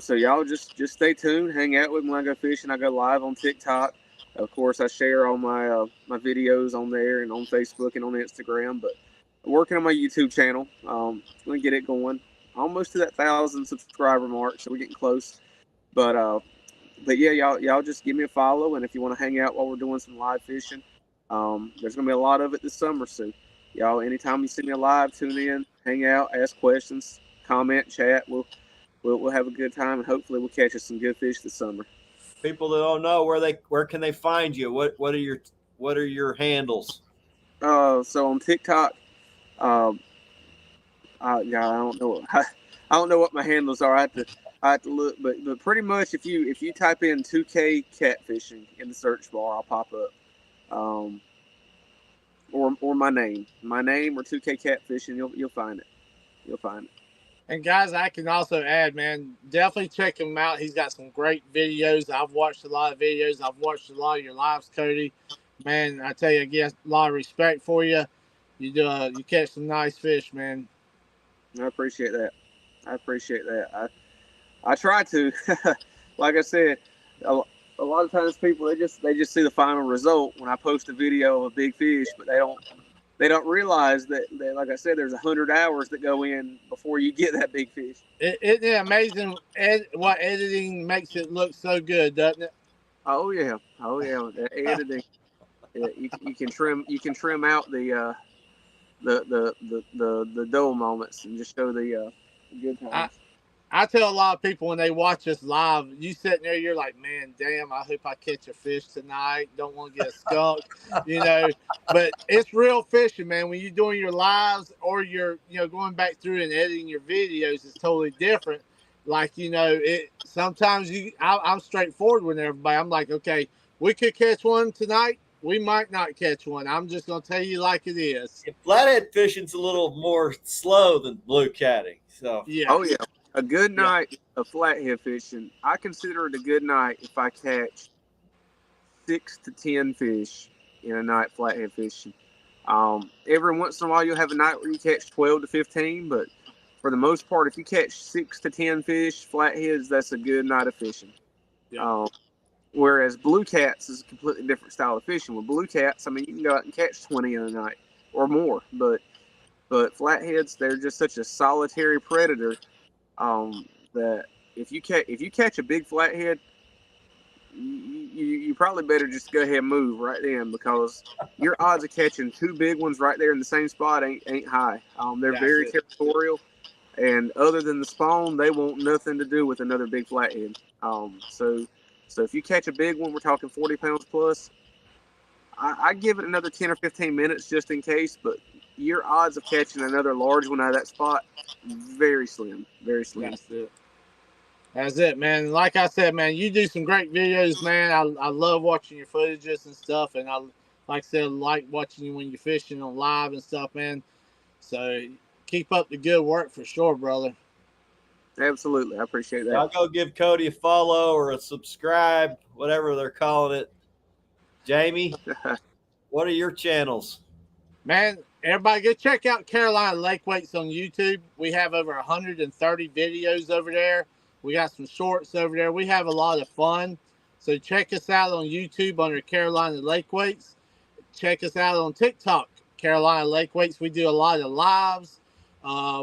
So y'all just stay tuned, hang out with me when I go fishing. I go live on TikTok. Of course, I share all my my videos on there and on Facebook and on Instagram. But I'm working on my YouTube channel. I'm gonna get it going, almost to that 1,000 subscriber mark, so we're getting close. But yeah, y'all just give me a follow, and if you want to hang out while we're doing some live fishing, there's gonna be a lot of it this summer. So y'all, anytime you see me live, tune in, hang out, ask questions, comment, chat. We'll have a good time, and hopefully we'll catch us some good fish this summer. People that don't know where can they find you? What are your handles? So on TikTok, I don't know. I don't know what my handles are. I have to look, but pretty much if you type in 2K Catfishing in the search bar, I'll pop up. Or my name or 2K Catfishing, you'll find it. You'll find it. And guys, I can also add, man, definitely check him out. He's got some great videos. I've watched a lot of videos. I've watched a lot of your lives, Cody. Man, I tell you, again, a lot of respect for you. You catch some nice fish, man. I appreciate that. I try to. Like I said, a lot of times people they just see the final result when I post a video of a big fish, but they they don't realize that, like I said, there's 100 hours that go in before you get that big fish. Isn't it amazing what editing makes it look so good, doesn't it? Oh yeah, the editing. You can trim out the dull moments and just show the good times. I tell a lot of people when they watch us live, you sitting there, you're like, man, damn, I hope I catch a fish tonight. Don't want to get a skunk, But it's real fishing, man. When you're doing your lives or you're, going back through and editing your videos, it's totally different. Like, sometimes I'm straightforward with everybody. I'm like, okay, we could catch one tonight. We might not catch one. I'm just going to tell you like it is. Flathead fishing's a little more slow than blue catting. So yeah. Oh yeah. A good night of flathead fishing, I consider it a good night if I catch 6 to 10 fish in a night flathead fishing. Every once in a while you'll have a night where you catch 12 to 15, but for the most part, if you catch 6 to 10 fish, flatheads, that's a good night of fishing. Yeah. Whereas blue cats is a completely different style of fishing. With blue cats, I mean, you can go out and catch 20 in a night or more, but flatheads, they're just such a solitary predator. That if you catch a big flathead, you probably better just go ahead and move right then, because your odds of catching 2 big ones right there in the same spot ain't high. They're very territorial, and other than the spawn, they want nothing to do with another big flathead. So if you catch a big one, we're talking 40 pounds plus. I give it another 10 or 15 minutes just in case, but your odds of catching another large one out of that spot, very slim, very slim. That's it, man. Like I said, man, you do some great videos, man. I love watching your footages and stuff, and like I said, like watching you when you're fishing on live and stuff, man. So keep up the good work for sure, brother. Absolutely, I appreciate that. I'll go give Cody a follow or a subscribe, whatever they're calling it. Jamie, what are your channels? Man, everybody go check out Carolina Lake Weights on YouTube. We have over 130 videos over there. We got some shorts over there. We have a lot of fun. So check us out on YouTube under Carolina Lake Weights. Check us out on TikTok, Carolina Lake Weights. We do a lot of lives.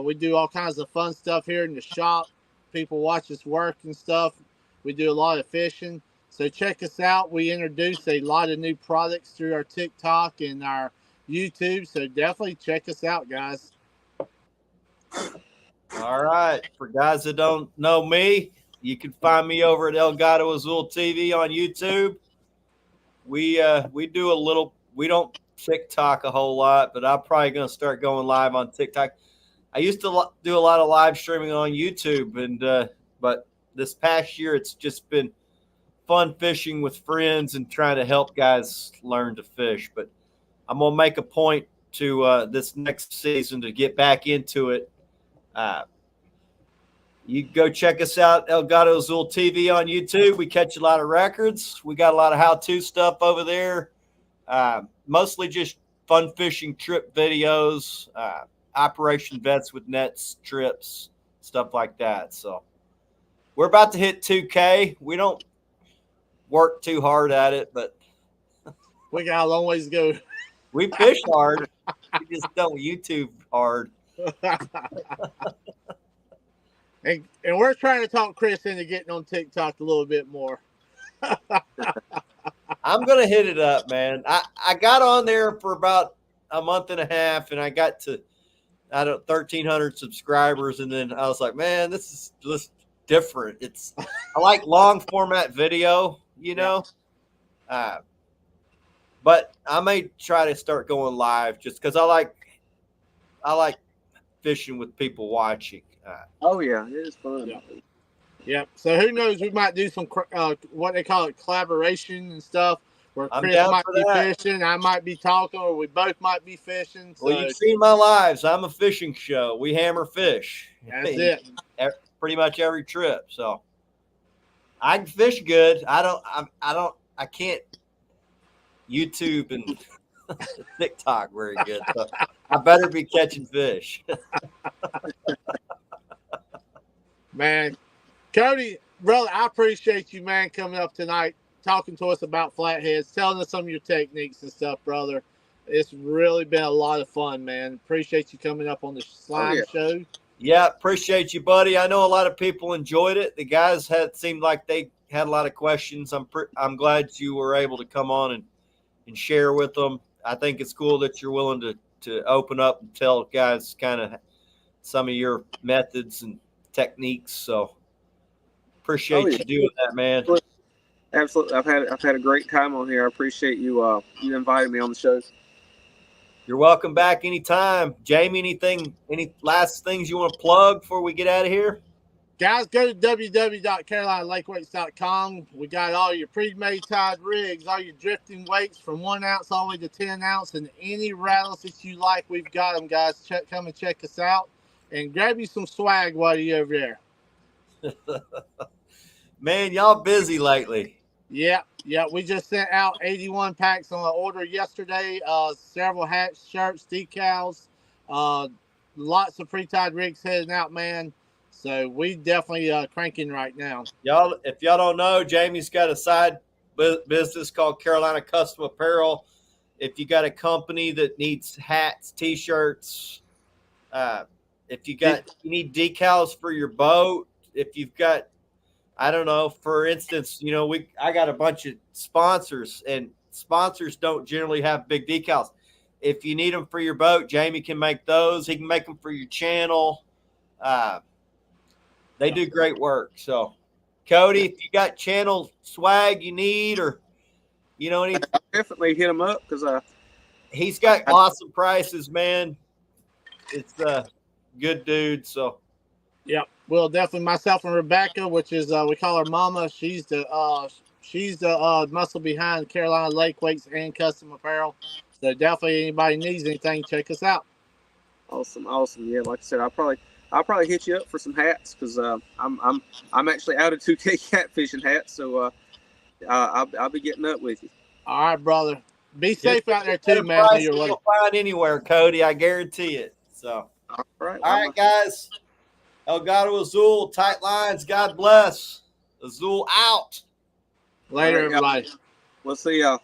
We do all kinds of fun stuff here in the shop. People watch us work and stuff. We do a lot of fishing. So check us out. We introduce a lot of new products through our TikTok and our YouTube. So definitely check us out, guys. All right. For guys that don't know me, you can find me over at El Gato Azul TV on YouTube. We do a little, we don't TikTok a whole lot, but I'm probably going to start going live on TikTok. I used to do a lot of live streaming on YouTube, and but this past year it's just been fun fishing with friends and trying to help guys learn to fish. But I'm going to make a point to this next season to get back into it. You go check us out, El Gato Azul TV on YouTube. We catch a lot of records. We got a lot of how-to stuff over there. Mostly just fun fishing trip videos, Operation Vets with nets, trips, stuff like that. So we're about to hit 2K. We don't work too hard at it, but we got a long ways to go. We fish hard. We just don't YouTube hard. And we're trying to talk Chris into getting on TikTok a little bit more. I'm going to hit it up, man. I got on there for about a month and a half, and I got to 1,300 subscribers, and then I was like, man, this is just different. I like long format video, but I may try to start going live just because I like fishing with people watching. Oh yeah, it is fun. Yeah. So who knows? We might do some what they call it, collaboration and stuff. Where Chris might be fishing, I might be talking, or we both might be fishing. So. Well, you've seen my lives. I'm a fishing show. We hammer fish. That's it. Pretty much every trip. So I can fish good. I can't YouTube and TikTok very good. So I better be catching fish. Man, Cody, brother, I appreciate you, man, coming up tonight, talking to us about flatheads, telling us some of your techniques and stuff, brother. It's really been a lot of fun, man. Appreciate you coming up on the slime show. Yeah, appreciate you, buddy. I know a lot of people enjoyed it. The guys seemed like they had a lot of questions. I'm glad you were able to come on and share with them. I think it's cool that you're willing to open up and tell guys kind of some of your methods and techniques. So appreciate you doing that, man. Absolutely. I've had a great time on here. I appreciate you you inviting me on the show. You're welcome back anytime. Jamie, any last things you want to plug before we get out of here? Guys, go to www.carolinalakeweights.com. We got all your pre-made tied rigs, all your drifting weights from 1 ounce all the way to 10 ounce, and any rattles that you like, we've got them, guys. Come and check us out, and grab you some swag while you're over there. Man, y'all busy lately. Yeah. We just sent out 81 packs on an order yesterday. Several hats, shirts, decals, lots of pre-tied rigs heading out, man. So we definitely cranking right now. If y'all don't know, Jamie's got a side business called Carolina Custom Apparel. If you got a company that needs hats, t-shirts, if you need decals for your boat, if you've got, I don't know, for instance, I got a bunch of sponsors, and sponsors don't generally have big decals. If you need them for your boat, Jamie can make those. He can make them for your channel. They do great work. So, Cody, if you got channel swag you need, or I'll definitely hit him up because he's got awesome prices, man. It's a good dude. So, yeah, well, definitely myself and Rebecca, which is we call her Mama. She's the muscle behind Carolina Lake Weights and Custom Apparel. So definitely, anybody needs anything, check us out. Awesome. Yeah, like I said, I'll probably hit you up for some hats because I'm actually out of 2K catfishing hats, so I'll be getting up with you. All right, brother. Be safe out there too, man. You'll find anywhere, Cody. I guarantee it. So, all right, guys. El Gato, Azul, tight lines. God bless. Azul out. Later, everybody. We'll see y'all.